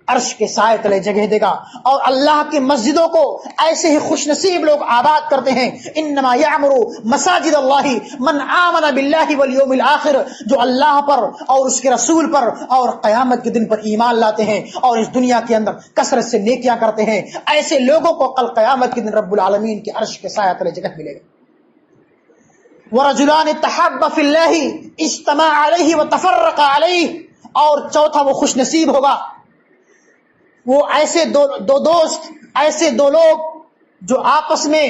عرش کے سائے تلے جگہ دے گا۔ اور اللہ کی مسجدوں کو ایسے ہی خوش نصیب لوگ آباد کرتے ہیں۔ انما یعمر مساجد اللہ من آمن باللہ والیوم الآخر، جو اللہ پر اور اس کے رسول پر اور قیامت کے دن پر ایمان لاتے ہیں اور اس دنیا کے اندر کثرت سے نیکیاں کرتے ہیں، ایسے لوگوں کو کل قیامت کے دن رب العالمین کے عرش کے سایہ تلے جگہ ملے گا۔ ورجلان تحابا فی اللہ اجتمع علیہ وتفرق علیہ، اور چوتھا وہ خوش نصیب ہوگا، وہ ایسے دو دوست، ایسے دو لوگ جو آپس میں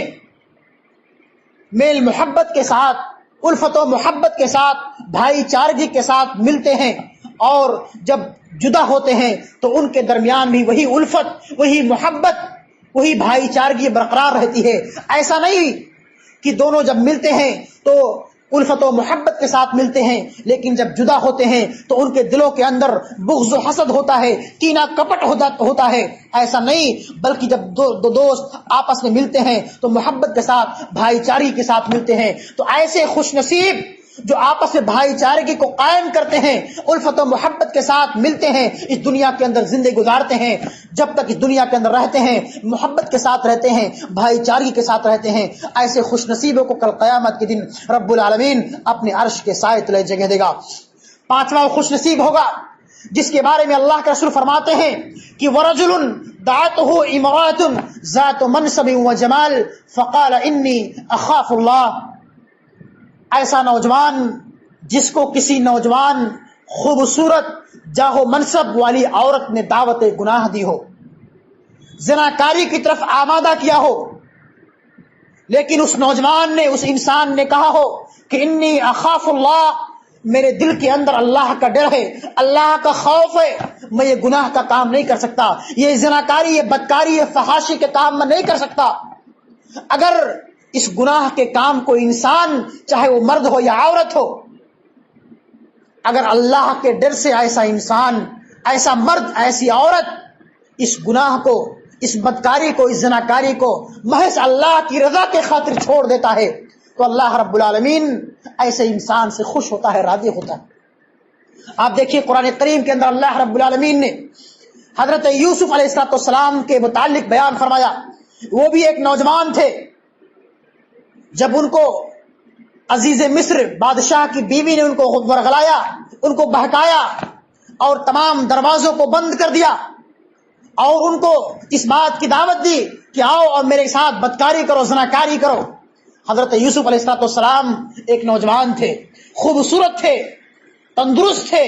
میل محبت کے ساتھ، الفت و محبت کے ساتھ، بھائی چارگی کے ساتھ ملتے ہیں، اور جب جدا ہوتے ہیں تو ان کے درمیان بھی وہی الفت، وہی محبت، وہی بھائی چارگی برقرار رہتی ہے۔ ایسا نہیں کہ دونوں جب ملتے ہیں تو الفت و محبت کے ساتھ ملتے ہیں، لیکن جب جدا ہوتے ہیں تو ان کے دلوں کے اندر بغض و حسد ہوتا ہے، کینہ کپٹ ہوتا ہے۔ ایسا نہیں، بلکہ جب دو دوست آپس میں ملتے ہیں تو محبت کے ساتھ، بھائی چارگی کے ساتھ ملتے ہیں۔ تو ایسے خوش نصیب جو آپس میں بھائی چارگی کو قائم کرتے ہیں، الفت و محبت کے ساتھ ملتے ہیں، اس دنیا کے اندر زندگی گزارتے ہیں، جب تک اس دنیا کے اندر رہتے ہیں محبت کے ساتھ رہتے ہیں، بھائی چارگی کے ساتھ رہتے ہیں، ایسے خوش نصیبوں کو کل قیامت کے دن رب العالمین اپنے عرش کے سائے تلے جگہ دے گا۔ پانچواں خوش نصیب ہوگا جس کے بارے میں اللہ کے رسول فرماتے ہیں کہ وَرَجُلٌ دَعَتْهُ امْرَأَةٌ ذَاتُ مَنْصَبٍ وَجَمَالٍ فَقَالَ إِنِّي أَخَافُ اللَّهَ، ایسا نوجوان جس کو کسی نوجوان خوبصورت جاہ و منصب والی عورت نے دعوت گناہ دی ہو، زناکاری کی طرف آمادہ کیا ہو، لیکن اس نوجوان نے، اس انسان نے کہا ہو کہ انی اخاف اللہ، میرے دل کے اندر اللہ کا ڈر ہے، اللہ کا خوف ہے، میں یہ گناہ کا کام نہیں کر سکتا، یہ زناکاری، یہ بدکاری، یہ فحاشی کے کام میں نہیں کر سکتا۔ اگر اس گناہ کے کام کو انسان، چاہے وہ مرد ہو یا عورت ہو، اگر اللہ کے ڈر سے ایسا انسان، ایسا مرد، ایسی عورت اس گناہ کو، اس بدکاری کو، اس زناکاری کو محض اللہ کی رضا کے خاطر چھوڑ دیتا ہے تو اللہ رب العالمین ایسے انسان سے خوش ہوتا ہے، راضی ہوتا ہے۔ آپ دیکھیے قرآن کریم کے اندر اللہ رب العالمین نے حضرت یوسف علیہ السلام کے متعلق بیان فرمایا۔ وہ بھی ایک نوجوان تھے، جب ان کو عزیز مصر بادشاہ کی بیوی نے ان کو ورغلایا، ان کو بہکایا اور تمام دروازوں کو بند کر دیا اور ان کو اس بات کی دعوت دی کہ آؤ اور میرے ساتھ بدکاری کرو، زناکاری کرو۔ حضرت یوسف علیہ السلام ایک نوجوان تھے، خوبصورت تھے، تندرست تھے۔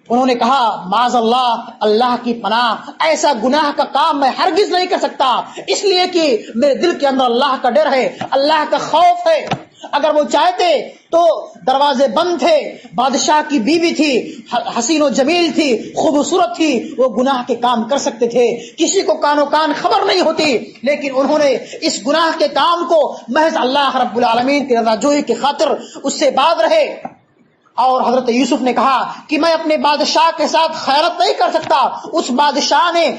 انہوں نے کہا معاذ اللہ، اللہ کی پناہ، ایسا گناہ کا کام میں ہرگز نہیں کر سکتا، اس لیے کہ میرے دل کے اندر اللہ کا ڈر ہے، اللہ کا خوف ہے۔ اگر وہ چاہتے تو دروازے بند تھے، بادشاہ کی بیوی تھی، حسین و جمیل تھی، خوبصورت تھی، وہ گناہ کے کام کر سکتے تھے، کسی کو کان و کان خبر نہیں ہوتی، لیکن انہوں نے اس گناہ کے کام کو محض اللہ رب العالمین کی رضا جوئی کی خاطر اس سے باز رہے۔ اور حضرت یوسف نے کہا کہ میں اپنے بادشاہ کے ساتھ خیانت نہیں کر سکتا، اس بادشاہ نے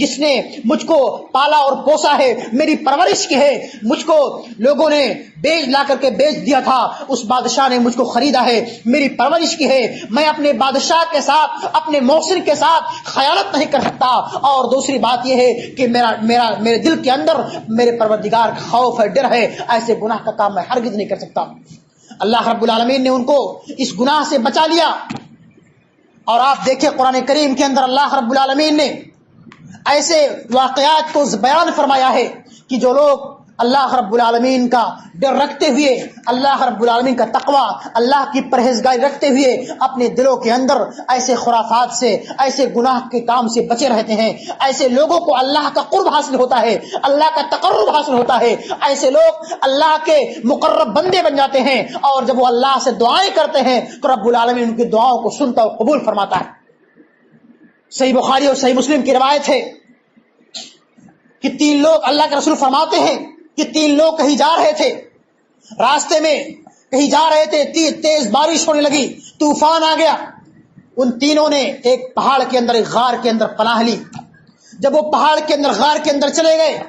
جس نے مجھ کو پالا اور پوسا ہے، میری پرورش کی ہے، مجھ کو لوگوں نے لا کر کے بیچ دیا تھا، اس بادشاہ نے مجھ کو خریدا ہے، میری پرورش کی ہے، میں اپنے بادشاہ کے ساتھ، اپنے محسن کے ساتھ خیانت نہیں کر سکتا۔ اور دوسری بات یہ ہے کہ میرے دل کے اندر میرے پروردگار کا خوف ہے، ڈر ہے، ایسے گناہ کا کام میں ہرگز نہیں کر سکتا۔ اللہ رب العالمین نے ان کو اس گناہ سے بچا لیا۔ اور آپ دیکھیں قرآن کریم کے اندر اللہ رب العالمین نے ایسے واقعات کو بیان فرمایا ہے کہ جو لوگ اللہ رب العالمین کا ڈر رکھتے ہوئے، اللہ رب العالمین کا تقوی، اللہ کی پرہیزگاری رکھتے ہوئے اپنے دلوں کے اندر ایسے خرافات سے، ایسے گناہ کے کام سے بچے رہتے ہیں، ایسے لوگوں کو اللہ کا قرب حاصل ہوتا ہے، اللہ کا تقرب حاصل ہوتا ہے، ایسے لوگ اللہ کے مقرب بندے بن جاتے ہیں، اور جب وہ اللہ سے دعائیں کرتے ہیں تو رب العالمین ان کی دعاؤں کو سنتا اور قبول فرماتا ہے۔ صحیح بخاری اور صحیح مسلم کی روایت ہے کہ 3 لوگ، اللہ کے رسول فرماتے ہیں کہ 3 لوگ کہیں جا رہے تھے، راستے میں کہیں جا رہے تھے، تیز بارش ہونے لگی، طوفان آ گیا۔ ان تینوں نے ایک پہاڑ کے اندر، ایک غار کے اندر پناہ لی۔ جب وہ پہاڑ کے اندر، غار کے اندر چلے گئے،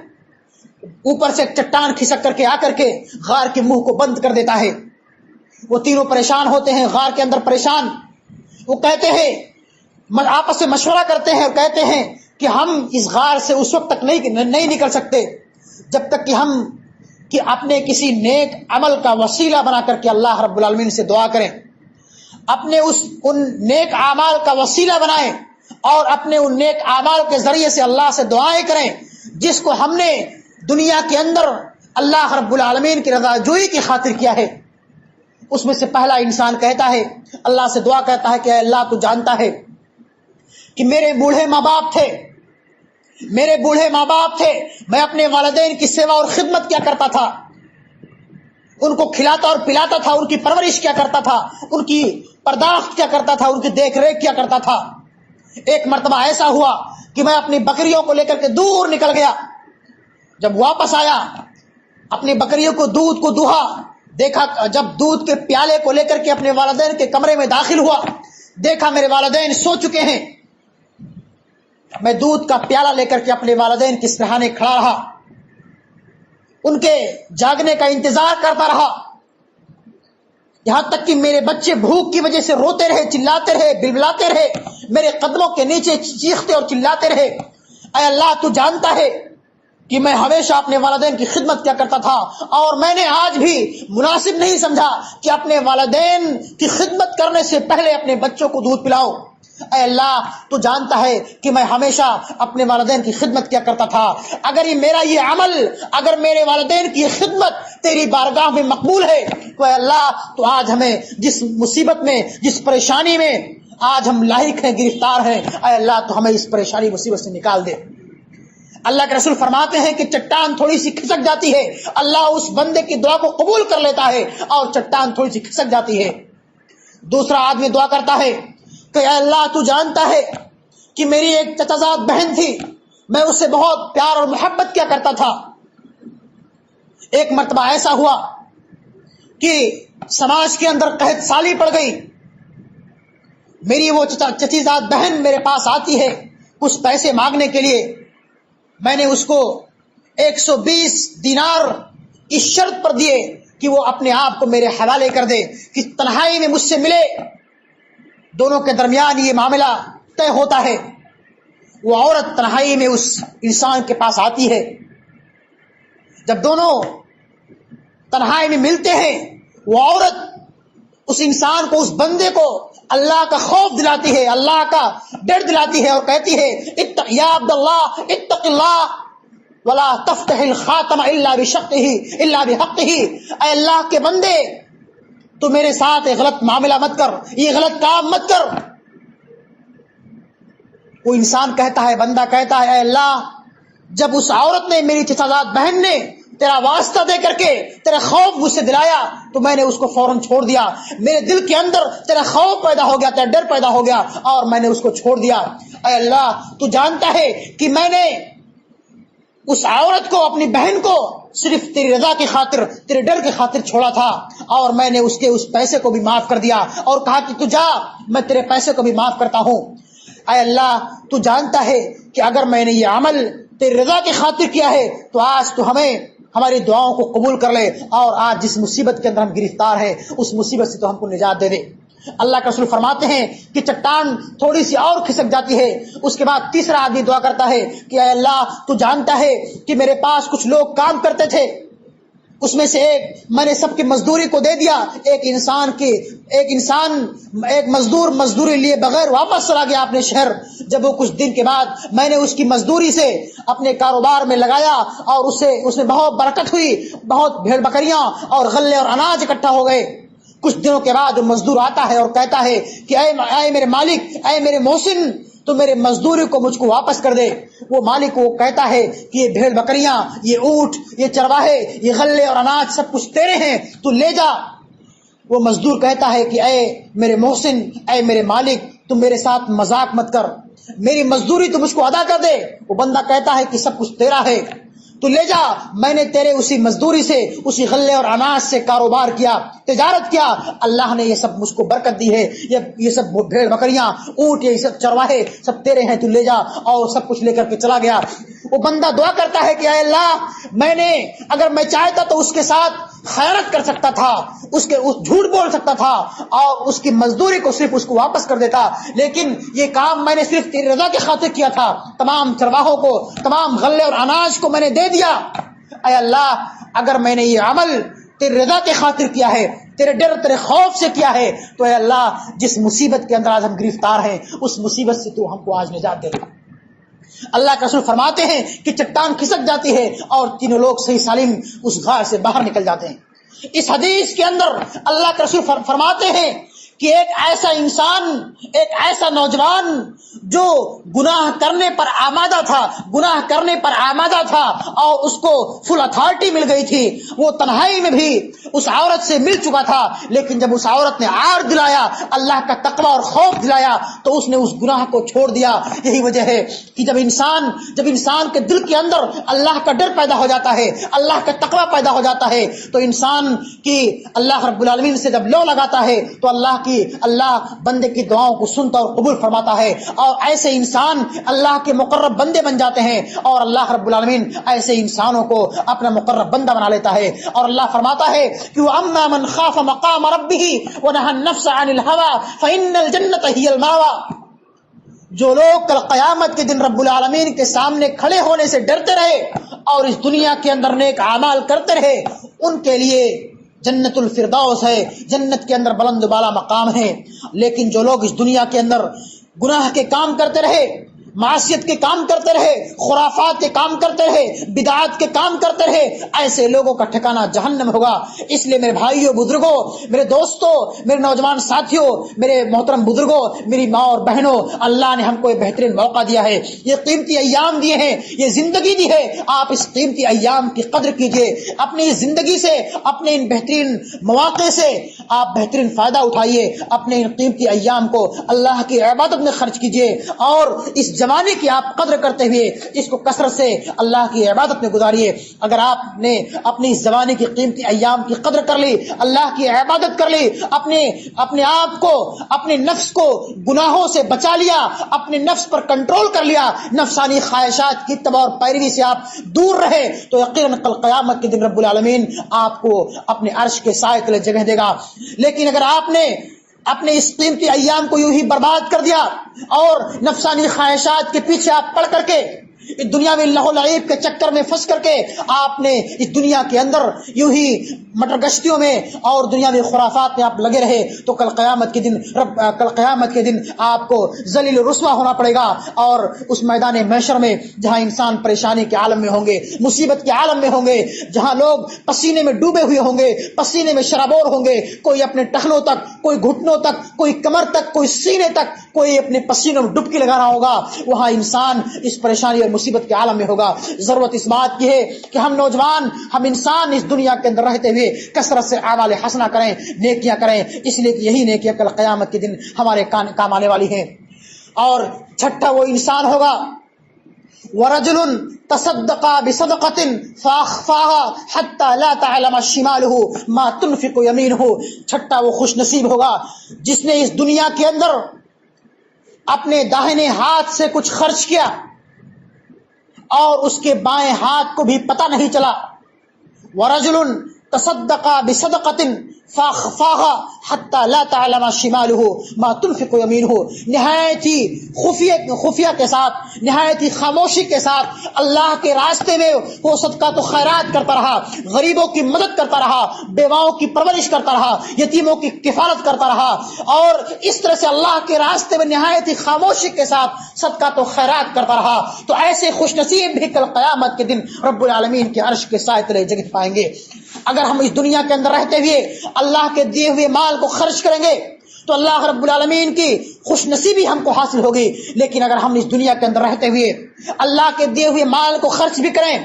اوپر سے ایک چٹان کھسک کر کے آ کر کے غار کے منہ کو بند کر دیتا ہے۔ وہ تینوں پریشان ہوتے ہیں، غار کے اندر پریشان۔ وہ کہتے ہیں، آپس میں مشورہ کرتے ہیں اور کہتے ہیں کہ ہم اس غار سے اس وقت تک نہیں نکل سکتے جب تک کہ ہم اپنے کسی نیک عمل کا وسیلہ بنا کر کے اللہ رب العالمین سے دعا کریں، اپنے ان نیک اعمال کا وسیلہ بنائیں اور اپنے ان نیک اعمال کے ذریعے سے اللہ سے دعائیں کریں جس کو ہم نے دنیا کے اندر اللہ رب العالمین کی رضا جوئی کی خاطر کیا ہے۔ اس میں سے پہلا انسان کہتا ہے، اللہ سے دعا کرتا ہے کہ اے اللہ تو جانتا ہے کہ میرے بوڑھے ماں باپ تھے، میں اپنے والدین کی سیوا اور خدمت کیا کرتا تھا، ان کو کھلاتا اور پلاتا تھا، ان کی پرورش کیا کرتا تھا، ان کی پرداخت کیا کرتا تھا، ان کی دیکھ ریکھ کیا کرتا تھا۔ ایک مرتبہ ایسا ہوا کہ میں اپنی بکریوں کو لے کر کے دور نکل گیا، جب واپس آیا اپنی بکریوں کو دودھ کو دوہا، دیکھا جب دودھ کے پیالے کو لے کر کے اپنے والدین کے کمرے میں داخل ہوا، دیکھا میرے والدین سو چکے ہیں۔ میں دودھ کا پیالہ لے کر کے اپنے والدین کے سرہانے کھڑا رہا، ان کے جاگنے کا انتظار کرتا رہا، یہاں تک کہ میرے بچے بھوک کی وجہ سے روتے رہے، چلاتے رہے، بلبلاتے رہے، میرے قدموں کے نیچے چیختے اور چلاتے رہے۔ اے اللہ تو جانتا ہے کہ میں ہمیشہ اپنے والدین کی خدمت کیا کرتا تھا، اور میں نے آج بھی مناسب نہیں سمجھا کہ اپنے والدین کی خدمت کرنے سے پہلے اپنے بچوں کو دودھ پلاؤ۔ اے اللہ تو جانتا ہے کہ میں ہمیشہ اپنے والدین کی خدمت کیا کرتا تھا، اگر یہ عمل، اگر میرے والدین کی خدمت تیری بارگاہ میں مقبول ہے تو اے اللہ تو آج ہمیں جس مصیبت میں، جس پریشانی میں آج ہم لاحق ہیں، گرفتار ہیں، اے اللہ تو ہمیں اس پریشانی مصیبت سے نکال دے۔ اللہ کے رسول فرماتے ہیں کہ چٹان تھوڑی سی کھسک جاتی ہے، اللہ اس بندے کی دعا کو قبول کر لیتا ہے، اور چٹان تھوڑی سی کھسک جاتی ہے، دوسرا آدمی دعا کرتا ہے کہ اے اللہ تو جانتا ہے کہ میری ایک چچازاد بہن تھی، میں اس سے بہت پیار اور محبت کیا کرتا تھا۔ ایک مرتبہ ایسا ہوا کہ سماج کے اندر قحط سالی پڑ گئی، میری وہ چچیزاد بہن میرے پاس آتی ہے کچھ پیسے مانگنے کے لیے۔ میں نے اس کو 120 دینار کی شرط پر دیے کہ وہ اپنے آپ کو میرے حوالے کر دے، کہ تنہائی میں مجھ سے ملے، دونوں کے درمیان یہ معاملہ طے ہوتا ہے۔ وہ عورت تنہائی میں اس انسان کے پاس آتی ہے، جب دونوں تنہائی میں ملتے ہیں وہ عورت اس انسان کو، اس بندے کو اللہ کا خوف دلاتی ہے، اللہ کا ڈر دلاتی ہے اور کہتی ہے یا عبد اللہ اتق اللہ ولا تفتح الخاتم الا بشقه الا بحقه، اے اللہ کے بندے تو میرے ساتھ یہ غلط معاملہ مت کر، یہ غلط کام مت کر۔ وہ انسان کہتا ہے، بندہ کہتا ہے اے اللہ جب اس عورت نے، میری چچازاد بہن نے تیرا واسطہ دے کر کے تیرا خوف مجھ سے دلایا تو میں نے اس کو فوراً چھوڑ دیا، میرے دل کے اندر تیرا خوف پیدا ہو گیا، تیرا ڈر پیدا ہو گیا اور میں نے اس کو چھوڑ دیا۔ اے اللہ تو جانتا ہے کہ میں نے اس عورت کو، اپنی بہن کو صرف تیری رضا کی خاطر، تیرے ڈر کی خاطر چھوڑا تھا، اور میں نے اس کے اس پیسے کو بھی معاف کر دیا اور کہا کہ تو جا، میں تیرے پیسے کو بھی معاف کرتا ہوں۔ اے اللہ تو جانتا ہے کہ اگر میں نے یہ عمل تیری رضا کی خاطر کیا ہے تو آج تو ہمیں ہماری دعاؤں کو قبول کر لے، اور آج جس مصیبت کے اندر ہم گرفتار ہیں اس مصیبت سے تو ہم کو نجات دے دے۔ اللہ کا رسول فرماتے ہیں کہ چٹان تھوڑی سی اور کھسک جاتی ہے، اس کے بعد تیسرا آدمی دعا کرتا ہے کہ اے اللہ تو جانتا ہے کہ میرے پاس کچھ لوگ کام کرتے تھے، اس میں سے ایک میں نے سب کی مزدوری کو دے دیا، ایک مزدور مزدوری لیے بغیر واپس چلا گیا اپنے شہر، جب وہ کچھ دن کے بعد میں نے اس کی مزدوری سے اپنے کاروبار میں لگایا اور اس میں بہت برکت ہوئی، بہت بھیڑ بکریاں اور غلے اور اناج اکٹھا ہو گئے۔ کچھ دنوں کے بعد وہ مزدور آتا ہے اور کہتا ہے کہ اے میرے مالک، اے میرے محسن، تو میرے مزدوری کو مجھ کو واپس کر دے۔ وہ مالک وہ کہتا ہے کہ یہ بھیڑ بکریاں، یہ اونٹ، یہ چرواہے، یہ غلے اور اناج سب کچھ تیرے ہیں، تو لے جا۔ وہ مزدور کہتا ہے کہ اے میرے محسن، اے میرے مالک، تم میرے ساتھ مذاق مت کر، میری مزدوری تو مجھ کو ادا کر دے۔ وہ بندہ کہتا ہے کہ سب کچھ تیرا ہے، تو لے جا، میں نے تیرے اسی مزدوری سے، اسی غلے اور اناج سے کاروبار کیا، تجارت کیا، اللہ نے یہ سب مجھ کو برکت دی ہے، یہ سب بھیڑ بکریاں، اونٹ، یہ سب چرواہے سب تیرے ہیں، تو لے جا، اور سب کچھ لے کر کے چلا گیا۔ وہ بندہ دعا کرتا ہے کہ اے اللہ میں نے، اگر میں چاہتا تو اس کے ساتھ خیانت کر سکتا تھا، اس جھوٹ بول سکتا تھا اور اس کی مزدوری کو صرف اس کو واپس کر دیتا، لیکن یہ کام میں نے صرف تیری رضا کی خاطر کیا تھا، تمام چرواہوں کو، تمام غلے اور اناج کو میں نے دے دیا۔ اے اللہ اگر میں نے یہ عمل تیری رضا کی خاطر کیا ہے، تیرے ڈر، تیرے خوف سے کیا ہے، تو اے اللہ جس مصیبت کے اندر آج ہم گرفتار ہیں اس مصیبت سے تو ہم کو آج نجات دے۔ اللہ کا رسول فرماتے ہیں کہ چٹان کھسک جاتی ہے اور تینوں لوگ صحیح سالم اس غار سے باہر نکل جاتے ہیں۔ اس حدیث کے اندر اللہ کا رسول فرماتے ہیں کہ ایک ایسا انسان، ایک ایسا نوجوان جو گناہ کرنے پر آمادہ تھا اور اس کو فل اتھارٹی مل گئی تھی، وہ تنہائی میں بھی اس عورت سے مل چکا تھا، لیکن جب اس عورت نے عار دلایا، اللہ کا تقوی اور خوف دلایا، تو اس نے اس گناہ کو چھوڑ دیا۔ یہی وجہ ہے کہ جب انسان کے دل کے اندر اللہ کا ڈر پیدا ہو جاتا ہے، اللہ کا تقوی پیدا ہو جاتا ہے، تو انسان کی اللہ رب العالمین سے جب لو لگاتا ہے تو اللہ بندے کی دعاؤں کو سنتا اور قبول فرماتا ہے، اور ایسے انسان اللہ کے مقرب بندے بن جاتے ہیں، اور اللہ رب العالمین ایسے انسانوں کو اپنا مقرب بندہ بنا لیتا ہے۔ اور اللہ فرماتا ہے کہ وَأَمَّا مَنْ خَافَ مَقَامَ رَبِّهِ وَنَهَى النَّفْسَ عَنِ الْهَوَىٰ فَإِنَّ الْجَنَّةَ هِيَ الْمَأْوَىٰ، جو لوگ کل قیامت کے دن رب العالمین کے سامنے کھڑے ہونے سے ڈرتے رہے اور اس دنیا کے اندر نیک اعمال کرتے رہے، ان کے لیے جنت الفردوس ہے، جنت کے اندر بلند بالا مقام ہے۔ لیکن جو لوگ اس دنیا کے اندر گناہ کے کام کرتے رہے، معصیت کے کام کرتے رہے، خرافات کے کام کرتے رہے، بدعات کے کام کرتے رہے، ایسے لوگوں کا ٹھکانہ جہنم ہوگا۔ اس لیے میرے بھائیوں، بزرگوں، میرے دوستوں، میرے نوجوان ساتھیوں، میرے محترم بزرگوں، میری ماں اور بہنوں، اللہ نے ہم کو یہ بہترین موقع دیا ہے، یہ قیمتی ایام دیے ہیں، یہ زندگی دی ہے۔ آپ اس قیمتی ایام کی قدر کیجئے، اپنی زندگی سے، اپنے ان بہترین مواقع سے آپ بہترین فائدہ اٹھائیے، اپنے ان قیمتی ایام کو اللہ کی عبادت میں خرچ کیجئے، اور اس زمانے کی آپ قدر کرتے ہوئے اس کو کثرت سے اللہ کی عبادت میں گزاریے۔ اگر آپ نے اپنی اس زمانے کی قیمتی ایام کی قدر کر لی، اللہ کی عبادت کر لی، اپنے آپ کو، اپنے نفس کو گناہوں سے بچا لیا، اپنے نفس پر کنٹرول کر لیا، نفسانی خواہشات کی اتباع اور پیروی سے آپ دور رہے، تو یقیناً کل قیامت کے دن رب العالمین آپ کو اپنے عرش کے سائے تلے جگہ دے گا۔ لیکن اگر آپ نے اپنے اس قیمتی ایام کو یوں ہی برباد کر دیا اور نفسانی خواہشات کے پیچھے آپ پڑ کر کے اس دنیا میں لہو لعب کے چکر میں پھنس کر کے آپ نے اس دنیا کے اندر یوں ہی مٹر گشتیوں میں اور دنیا میں خرافات میں آپ لگے رہے، تو کل قیامت کے دن آپ کو ذلیل و رسوا ہونا پڑے گا، اور اس میدان محشر میں جہاں انسان پریشانی کے عالم میں ہوں گے، مصیبت کے عالم میں ہوں گے، جہاں لوگ پسینے میں ڈوبے ہوئے ہوں گے، پسینے میں شرابور ہوں گے، کوئی اپنے ٹخنوں تک، کوئی گھٹنوں تک، کوئی کمر تک، کوئی سینے تک، کوئی اپنے پسینوں میں ڈبکی لگا رہا ہوگا، وہاں انسان اس پریشانی اور مصیبت کے عالم میں ہوگا۔ ضرورت اس بات کی ہے کہ ہم نوجوان، ہم انسان اس دنیا کے اندر رہتے ہوئے کثرت سے اعمال حسنہ کریں، نیکیاں کریں، اس لیے کہ یہی نیکیاں کل قیامت کے دن ہمارے کام آنے والی ہیں۔ اور چھٹا وہ انسان ہوگا وَرَجُلٌ تَصَدَّقَ بِصَدَقَةٍ فَأَخْفَاهَا حَتَّى لَا تَعْلَمَ شِمَالُهُ مَا تُنْفِقُ يَمِينُهُ۔ چھٹا وہ خوش نصیب ہوگا جس نے اس دنیا کے اندر اپنے داہنے ہاتھ سے کچھ خرچ کیا اور اس کے بائیں ہاتھ کو بھی پتہ نہیں چلا۔ وَرَجُلٌ تَصَدَّقَ بِصَدَقَةٍ فَأَخْفَاهَا حَتَّى لَا تَعْلَمَ شِمَالُهُ مَا تُنْفِقُ يَمِينُهُ۔ نہایت ہی خفیہ کے ساتھ، نہایت ہی خاموشی کے ساتھ اللہ کے راستے میں وہ صدقات و خیرات کرتا رہا، غریبوں کی مدد کرتا رہا، بیواؤں کی پرورش کرتا رہا، یتیموں کی کفالت کرتا رہا، اور اس طرح سے اللہ کے راستے میں نہایت ہی خاموشی کے ساتھ صدقات و خیرات کرتا رہا، تو ایسے خوش نصیب بھی کل قیامت کے دن رب العالمین کے عرش کے سائے تلے جگہ پائیں گے۔ اگر ہم اس دنیا کے اندر رہتے ہوئے اللہ کے دیے ہوئے مال کو خرچ کریں گے تو اللہ رب العالمین کی خوش نصیبی ہم کو حاصل ہوگی، لیکن اگر ہم اس دنیا کے اندر رہتے ہوئے اللہ کے دیے ہوئے مال کو خرچ بھی کریں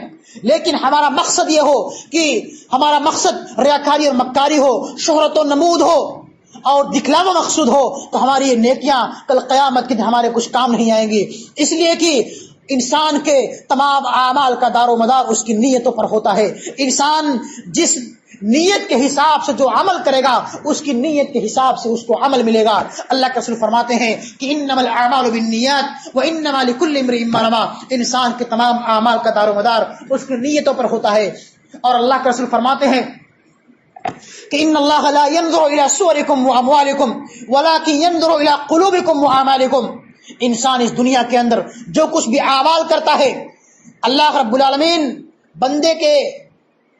لیکن ہمارا مقصد یہ ہو کہ ہمارا مقصد ریاکاری اور مکاری ہو، شہرت و نمود ہو اور دکھلاوا مقصود ہو، تو ہماری یہ نیکیاں کل قیامت کے دن ہمارے کچھ کام نہیں آئیں گی۔ اس لیے کہ انسان کے تمام اعمال کا دار و مدار اس کی نیتوں پر ہوتا ہے۔ انسان جس نیت کے حساب سے جو عمل کرے گا اس کی نیت کے حساب سے اس کو عمل ملے گا۔ اللہ کے رسول فرماتے ہیں کہ انما الاعمال بالنیات وانما لكل امرئ ما نوى۔ انسان کے تمام اعمال کا دار و مدار اس کی نیتوں پر ہوتا ہے۔ اور اللہ کے رسول فرماتے ہیں کہ ان اللہ لا ينظر الى صوركم واموالكم ولكن ينظر الى قلوبكم واعمالكم۔ انسان اس دنیا کے اندر جو کچھ بھی اعمال کرتا ہے، اللہ رب العالمین بندے کے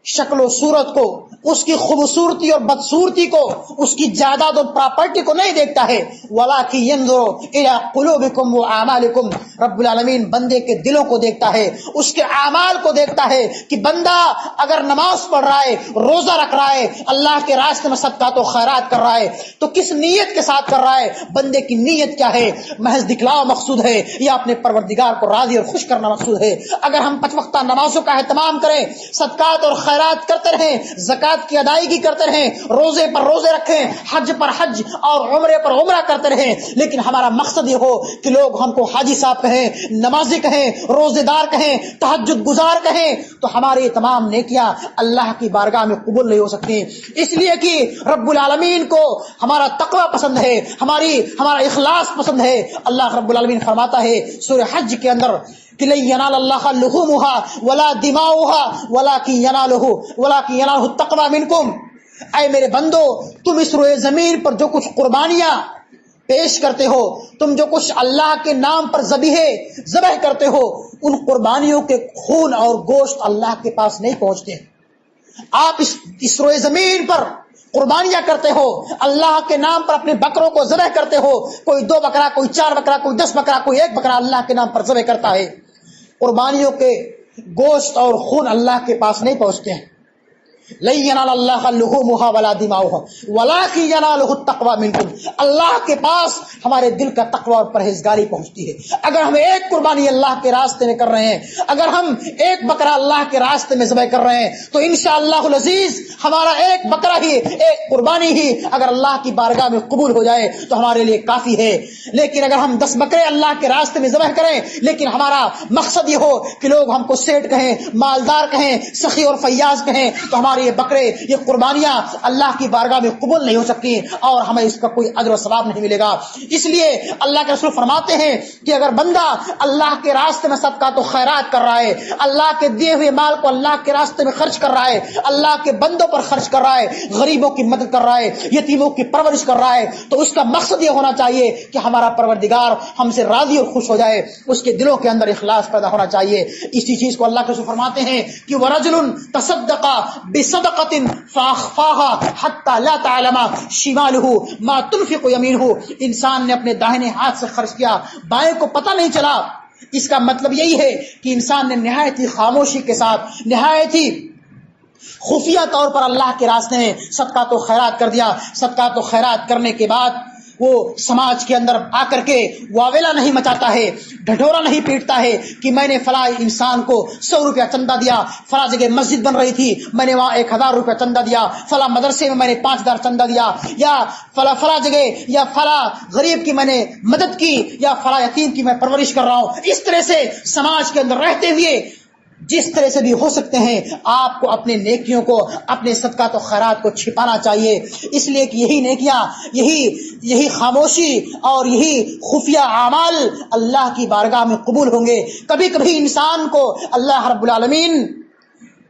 شکل و صورت کو، اس کی خوبصورتی اور بدصورتی کو، اس کی جائیداد اور پراپرٹی کو نہیں دیکھتا ہے، وَلَكِنْ يَنْظُرُ إِلَىٰ قُلُوبِكُمْ وَأَعْمَالِكُمْ۔ رب العالمین بندے کے دلوں کو دیکھتا ہے، اس کے اعمال کو دیکھتا ہے کہ بندہ اگر نماز پڑھ رہا ہے، روزہ رکھ رہا ہے، اللہ کے راستے میں صدقات و خیرات کر رہا ہے تو کس نیت کے ساتھ کر رہا ہے، بندے کی نیت کیا ہے، محض دکھلاوا مقصود ہے یا اپنے پروردگار کو راضی اور خوش کرنا مقصود ہے۔ اگر ہم 5 وقتہ نمازوں کا اہتمام کریں، صدقات اور خیرات کرتے رہیں، زکوٰۃ کی ادائیگی کرتے رہیں، روزے پر روزے رکھیں، حج پر حج اور عمرے پر عمرہ کرتے رہیں، لیکن ہمارا مقصد یہ ہو کہ لوگ ہم کو حاجی صاحب کہیں، نمازی کہیں، روزے دار کہیں، تہجد گزار کہیں، تو ہماری یہ تمام نیکیاں اللہ کی بارگاہ میں قبول نہیں ہو سکتی۔ اس لیے کہ رب العالمین کو ہمارا تقوی پسند ہے، ہمارا اخلاص پسند ہے۔ اللہ رب العالمین فرماتا ہے سورہ حج کے اندر کہ لن ینال اللہ لحومها ولا دماؤها ولكن ينالہ التقوی منکم۔ اے میرے بندو، تم اس روئے زمین پر جو کچھ قربانیاں پیش کرتے ہو، تم جو کچھ اللہ کے نام پر ذبح کرتے ہو، ان قربانیوں کے خون اور گوشت اللہ کے پاس نہیں پہنچتے۔ آپ اس روئے زمین پر قربانیاں کرتے ہو، اللہ کے نام پر اپنے بکروں کو ذبح کرتے ہو، کوئی 2 بکرا، کوئی 4 بکرا، کوئی 10 بکرا، کوئی 1 بکرا اللہ کے نام پر ذبح کرتا ہے، قربانیوں کے گوشت اور خون اللہ کے پاس نہیں پہنچتے ہیں. لن ینال اللہ لحومها ولا دماؤها ولکن ینالہ التقوی منکم. اللہ کے پاس ہمارے دل کا تقوی اور پرہیزگاری پہنچتی ہے. اگر ہم ایک قربانی اللہ کے راستے میں کر رہے ہیں، اگر ہم ایک بکرا اللہ کے راستے میں ذبح کر رہے ہیں، تو انشاءاللہ العزیز ہمارا ایک بکرا ہی، ایک قربانی ہی اگر اللہ کی بارگاہ میں قبول ہو جائے تو ہمارے لیے کافی ہے. لیکن اگر ہم 10 بکرے اللہ کے راستے میں ذبح کریں، لیکن ہمارا مقصد یہ ہو کہ لوگ ہم کو سیٹ کہیں، مالدار کہیں، سخی اور فیاض کہیں، تو ہمارے یہ بکرے، یہ قربانیاں اللہ کی بارگاہ میں قبول نہیں ہو سکتی اور ہمیں اس کا کوئی اجر و ثواب نہیں ملے گا. اس لیے اللہ کے رسول فرماتے ہیں کہ اگر بندہ اللہ کے راستے میں صدقات و خیرات کر رہا ہے، اللہ کے دیے ہوئے مال کو اللہ کے راستے میں خرچ کر رہا ہے، اللہ کے بندوں پر خرچ کر رہا ہے، غریبوں کی مدد کر رہا ہے، یتیموں کی پرورش کر رہا ہے، تو اس کا مقصد یہ ہونا چاہیے کہ ہمارا پروردگار ہم سے راضی اور خوش ہو جائے. اس کے دلوں کے اندر اخلاص پیدا ہونا چاہیے. اسی چیز کو اللہ کے رسول فرماتے ہیں کہ وَرَجُلٌ تَصَدَّقَ بِصَدَقَةٍ فَأَخْفَاهَا حَتَّى لَا تَعْلَمَ شِمَالُهُ مَا تُنْفِقُ يَمِينُهُ. انسان نے اپنے داہنے ہاتھ سے خرچ کیا، بائیں کو پتہ نہیں چلا. اس کا مطلب یہی ہے کہ انسان نے نہایت ہی خاموشی کے ساتھ، نہایت ہی خفیہ طور پر اللہ کے راستے میں صدقات و خیرات کر دیا. صدقات و خیرات کرنے کے بعد وہ سماج کے اندر آ کر کے واویلا نہیں مچاتا ہے، ڈھڈورا نہیں پیٹتا ہے کہ میں نے فلاں انسان کو 100 روپیہ چندہ دیا، فلاں جگہ مسجد بن رہی تھی میں نے وہاں 1000 روپیہ چندہ دیا، فلاں مدرسے میں میں نے 5000 چندہ دیا، یا فلاں جگہ یا فلاں غریب کی میں نے مدد کی، یا فلاں یتیم کی میں پرورش کر رہا ہوں. اس طرح سے سماج کے اندر رہتے ہوئے جس طرح سے بھی ہو سکتے ہیں آپ کو اپنے نیکیوں کو، اپنے صدقات و خیرات کو چھپانا چاہیے. اس لیے کہ یہی نیکیاں، یہی خاموشی اور یہی خفیہ اعمال اللہ کی بارگاہ میں قبول ہوں گے. کبھی کبھی انسان کو اللہ رب العالمین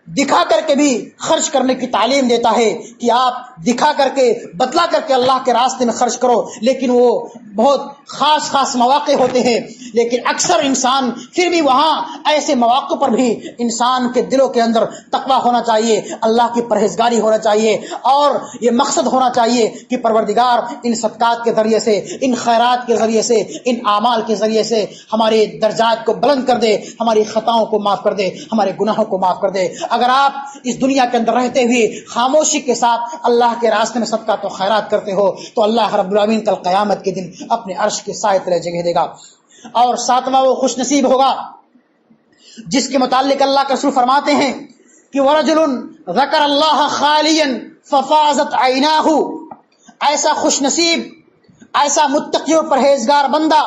دکھا کر کے بھی خرچ کرنے کی تعلیم دیتا ہے کہ آپ دکھا کر کے، بتلا کر کے اللہ کے راستے میں خرچ کرو، لیکن وہ بہت خاص مواقع ہوتے ہیں. لیکن اکثر انسان پھر بھی وہاں ایسے مواقع پر بھی انسان کے دلوں کے اندر تقویٰ ہونا چاہیے، اللہ کی پرہیزگاری ہونا چاہیے، اور یہ مقصد ہونا چاہیے کہ پروردگار ان صدقات کے ذریعے سے، ان خیرات کے ذریعے سے، ان اعمال کے ذریعے سے ہمارے درجات کو بلند کر دے، ہماری خطاؤں کو معاف کر دے، ہمارے گناہوں کو معاف کر دے. اگر آپ اس دنیا کے اندر رہتے ہوئے خاموشی کے ساتھ اللہ کے راستے میں صدقات و خیرات کرتے ہو تو اللہ رب العالمین کل قیامت کے دن اپنے عرش کے سائے تلے جگہ دے گا. اور 7واں وہ خوش نصیب ہوگا جس کے متعلق اللہ کے رسول فرماتے ہیں کہ وَرَجُلٌ ذَكَرَ اللَّهَ خَالِيًا فَفَاضَتْ عَيْنَاهُ. ایسا خوش نصیب، ایسا متقی و پرہیزگار بندہ،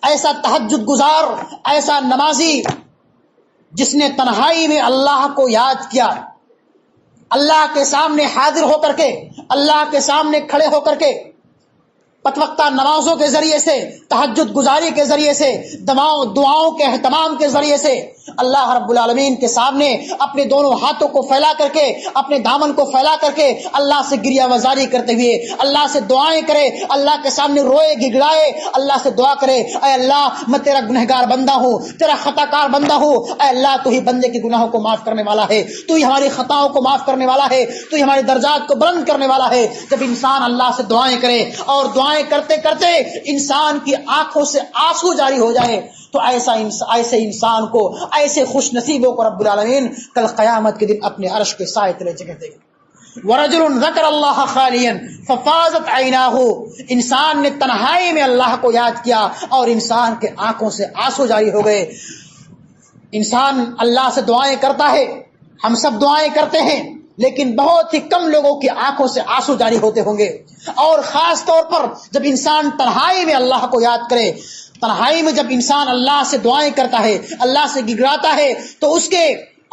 ایسا تہجد گزار، ایسا نمازی جس نے تنہائی میں اللہ کو یاد کیا، اللہ کے سامنے حاضر ہو کر کے، اللہ کے سامنے کھڑے ہو کر کے پتوقتہ نمازوں کے ذریعے سے، تہجد گزاری کے ذریعے سے، دعاؤں کے اہتمام کے ذریعے سے اللہ رب العالمین کے سامنے اپنے دونوں ہاتھوں کو پھیلا کر کے، اپنے دامن کو پھیلا کر کے اللہ سے گریہ وزاری کرتے ہوئے اللہ سے دعائیں کرے، اللہ کے سامنے روئے گڑگڑائے، اللہ سے دعا کرے اے اللہ میں تیرا گنہگار بندہ ہوں، تیرا خطا کار بندہ ہوں، اے اللہ تو ہی بندے کے گناہوں کو معاف کرنے والا ہے، تو ہی ہماری خطاؤں کو معاف کرنے والا ہے، تو ہی ہمارے درجات کو بلند کرنے والا ہے. جب انسان اللہ سے دعائیں کرے اور دعائیں کرتے کرتے انسان کی آنکھوں سے آنسو جاری ہو جائے تو ایسے انسان کو، ایسے خوش نصیبوں کو رب العالمین کل قیامت کے دن اپنے عرش کے سائے تلے جگہ دے گا. وَرَجُلٌ ذَكَرَ اللَّهَ خَالِيًا فَفَاضَتْ عَيْنَاهُ. انسان نے تنہائی میں اللہ کو یاد کیا اور انسان کے آنکھوں سے آنسو جاری ہو گئے. انسان اللہ سے دعائیں کرتا ہے، ہم سب دعائیں کرتے ہیں، لیکن بہت ہی کم لوگوں کی آنکھوں سے آنسو جاری ہوتے ہوں گے. اور خاص طور پر جب انسان تنہائی میں اللہ کو یاد کرے، تنہائی میں جب انسان اللہ سے دعائیں کرتا ہے، اللہ سے گڑگڑاتا ہے، تو اس کے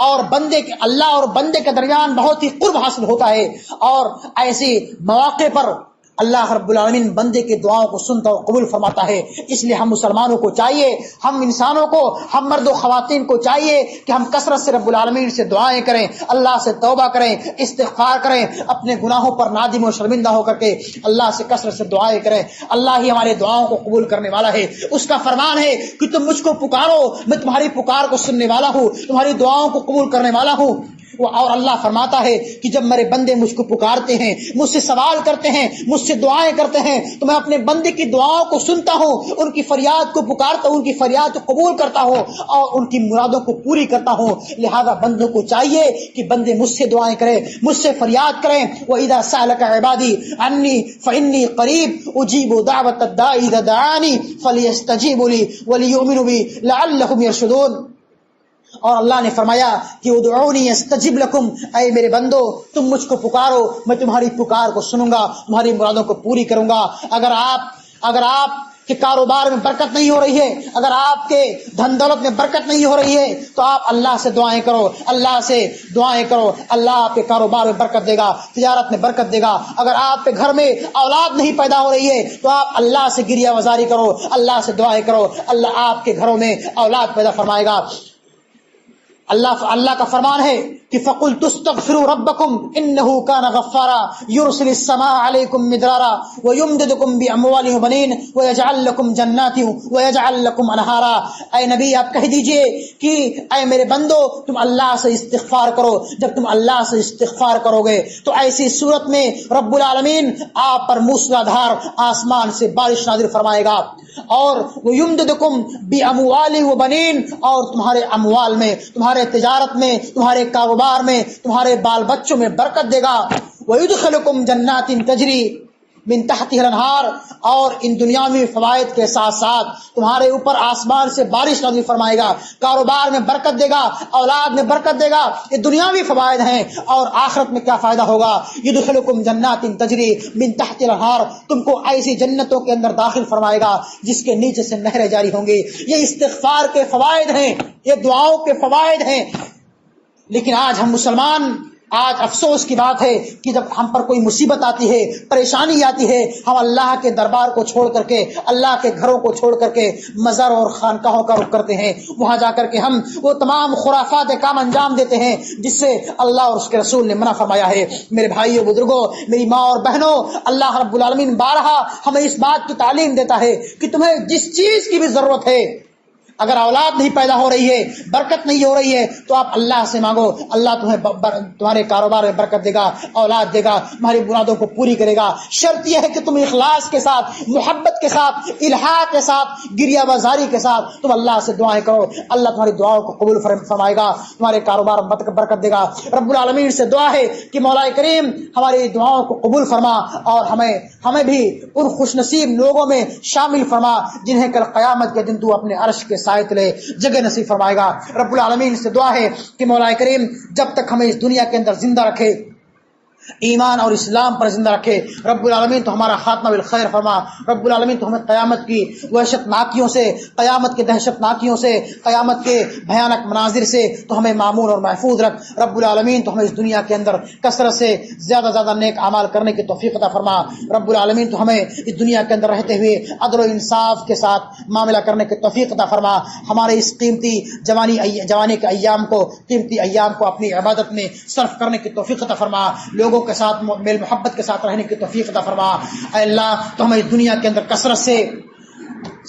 اور بندے کے، اللہ اور بندے کے درمیان بہت ہی قرب حاصل ہوتا ہے. اور ایسے مواقع پر اللہ رب العالمین بندے کی دعاؤں کو سنتا اور قبول فرماتا ہے. اس لیے ہم مسلمانوں کو چاہیے، ہم انسانوں کو، ہم مرد و خواتین کو چاہیے کہ ہم کثرت سے رب العالمین سے دعائیں کریں، اللہ سے توبہ کریں، استغفار کریں، اپنے گناہوں پر نادم و شرمندہ ہو کر کے اللہ سے کثرت سے دعائیں کریں. اللہ ہی ہمارے دعاؤں کو قبول کرنے والا ہے. اس کا فرمان ہے کہ تم مجھ کو پکارو، میں تمہاری پکار کو سننے والا ہوں، تمہاری دعاؤں کو قبول کرنے والا ہوں. اور اللہ فرماتا ہے کہ جب میرے بندے مجھ کو پکارتے ہیں، مجھ سے سوال کرتے ہیں، مجھ سے دعائیں کرتے ہیں، تو میں اپنے بندے کی دعاؤں کو سنتا ہوں، ان کی فریاد کو پکارتا ہوں، ان کی فریاد کو قبول کرتا ہوں اور ان کی مرادوں کو پوری کرتا ہوں۔ لہذا بندوں کو چاہیے کہ بندے مجھ سے دعائیں کریں، مجھ سے فریاد کریں۔ وَإِذَا سَأَلَكَ عِبَادِي عَنِّي فَإِنِّي قَرِيبٌ أُجِيبُ دَعْوَةَ الدَّاعِ إِذَا دَعَانِ فَلْيَسْتَجِيبُوا لِي وَلْيُؤْمِنُوا بِي لَعَلَّهُمْ يَرْشُدُونَ۔ اور اللہ نے فرمایا کہ ادعونی استجب لکم، اے میرے بندو تم مجھ کو پکارو، میں تمہاری پکار کو سنوں گا، تمہاری مرادوں کو پوری کروں گا۔ اگر آپ کے کاروبار میں برکت نہیں ہو رہی ہے، اگر آپ کے دھن دولت میں برکت نہیں ہو رہی ہے، تو آپ اللہ سے دعائیں کرو، اللہ سے دعائیں کرو، اللہ آپ کے کاروبار میں برکت دے گا، تجارت میں برکت دے گا۔ اگر آپ کے گھر میں اولاد نہیں پیدا ہو رہی ہے تو آپ اللہ سے گریہ وزاری کرو، اللہ سے دعائیں کرو، اللہ آپ کے گھروں میں اولاد پیدا فرمائے گا۔ اللہ کا فرمان ہے کہ فَقُلْتُ اسْتَغْفِرُوا رَبَّكُمْ إِنَّهُ كَانَ غَفَّارًا يُرْسِلِ السَّمَاءَ عَلَيْكُمْ مِدْرَارًا وَيُمْدِدْكُمْ بِأَمْوَالٍ وَبَنِينَ وَيَجْعَلْ لَكُمْ جَنَّاتٍ وَيَجْعَلْ لَكُمْ أَنْهَارًا۔ اے نبی آپ کہہ دیجئے کہ اے میرے بندو تم اللہ سے استغفار کرو، جب تم اللہ سے استغفار کرو گے تو ایسی صورت میں رب العالمین آپ پر موسلادھار آسمان سے بارش نازل فرمائے گا، اور وَيُمْدِدْكُمْ بِأَمْوَالٍ وَبَنِينَ، اور تمہارے اموال میں، تمہارے تجارت میں، تمہارے کاروبار میں، تمہارے بال بچوں میں برکت دے گا۔ وَيُدْخِلُكُمْ جَنَّاتٍ تَجْرِي من تحتها الانہار، اور ان دنیاوی فوائد کے ساتھ ساتھ تمہارے اوپر آسمان سے بارش نازل فرمائے گا، کاروبار میں برکت دے گا، اولاد میں برکت دے گا۔ یہ دنیاوی فوائد ہیں، اور آخرت میں کیا فائدہ ہوگا؟ يدخلكم جنات تجری من تحت الانہار، تم کو ایسی جنتوں کے اندر داخل فرمائے گا جس کے نیچے سے نہریں جاری ہوں گی۔ یہ استغفار کے فوائد ہیں، یہ دعاؤں کے فوائد ہیں۔ لیکن آج افسوس کی بات ہے کہ جب ہم پر کوئی مصیبت آتی ہے، پریشانی آتی ہے، ہم اللہ کے دربار کو چھوڑ کر کے، اللہ کے گھروں کو چھوڑ کر کے مزار اور خانقاہوں کا رخ کرتے ہیں۔ وہاں جا کر کے ہم وہ تمام خرافات کام انجام دیتے ہیں جس سے اللہ اور اس کے رسول نے منع فرمایا ہے۔ میرے بھائیوں، بزرگوں، میری ماں اور بہنوں، اللہ رب العالمین بارہا ہمیں اس بات کی تعلیم دیتا ہے کہ تمہیں جس چیز کی بھی ضرورت ہے، اگر اولاد نہیں پیدا ہو رہی ہے، برکت نہیں ہو رہی ہے، تو آپ اللہ سے مانگو، اللہ تمہارے کاروبار میں برکت دے گا، اولاد دے گا، تمہاری مرادوں کو پوری کرے گا۔ شرط یہ ہے کہ تم اخلاص کے ساتھ، محبت کے ساتھ، الہا کے ساتھ، گریہ بازاری کے ساتھ تم اللہ سے دعائیں کرو، اللہ تمہاری دعاؤں کو قبول فرمائے گا، تمہارے کاروبار میں برکت دے گا۔ رب العالمین سے دعا ہے کہ مولا کریم ہماری دعاؤں کو قبول فرما، اور ہمیں بھی ان خوش نصیب لوگوں میں شامل فرما جنہیں کل قیامت کے دن تو اپنے عرش کے تلے جگہ نصیب فرمائے گا۔ رب العالمین سے دعا ہے کہ مولا کریم جب تک ہمیں اس دنیا کے اندر زندہ رکھے، ایمان اور اسلام پر زندہ رکھے، رب العالمین تو ہمارا خاتمہ بالخیر فرما۔ رب العالمین تو ہمیں قیامت کی وحشت ناکیوں سے، قیامت کے دہشت ناکیوں سے، قیامت کے بھیانک مناظر سے تو ہمیں معمون اور محفوظ رکھ۔ رب العالمین تو ہمیں اس دنیا کے اندر کثرت سے زیادہ زیادہ نیک اعمال کرنے کی توفیق عطا فرما۔ رب العالمین تو ہمیں اس دنیا کے اندر رہتے ہوئے عدل و انصاف کے ساتھ معاملہ کرنے کی توفیق عطا فرما۔ ہمارے اس قیمتی جوانی کے ایام کو، قیمتی ایام کو اپنی عبادت میں صرف کرنے کی توفیق عطا فرما، لوگوں کے ساتھ میل محبت کے ساتھ رہنے کی توفیق عطا فرما۔ اے اللہ تو ہمیں اس دنیا کے اندر کثرت سے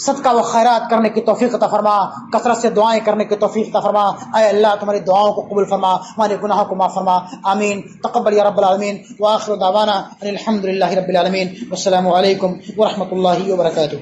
صدقہ و خیرات کرنے کی توفیق عطا فرما، کثرت سے دعائیں کرنے کی توفیق عطا فرما۔ اے اللہ تمہاری دعاؤں کو قبول فرما، ہمارے گناہوں کو معاف فرما۔ آمین۔ تقبل یا رب العالمین، وآخر دعوانا ان الحمد للہ رب العالمین، والسلام علیکم ورحمۃ اللہ وبرکاتہ۔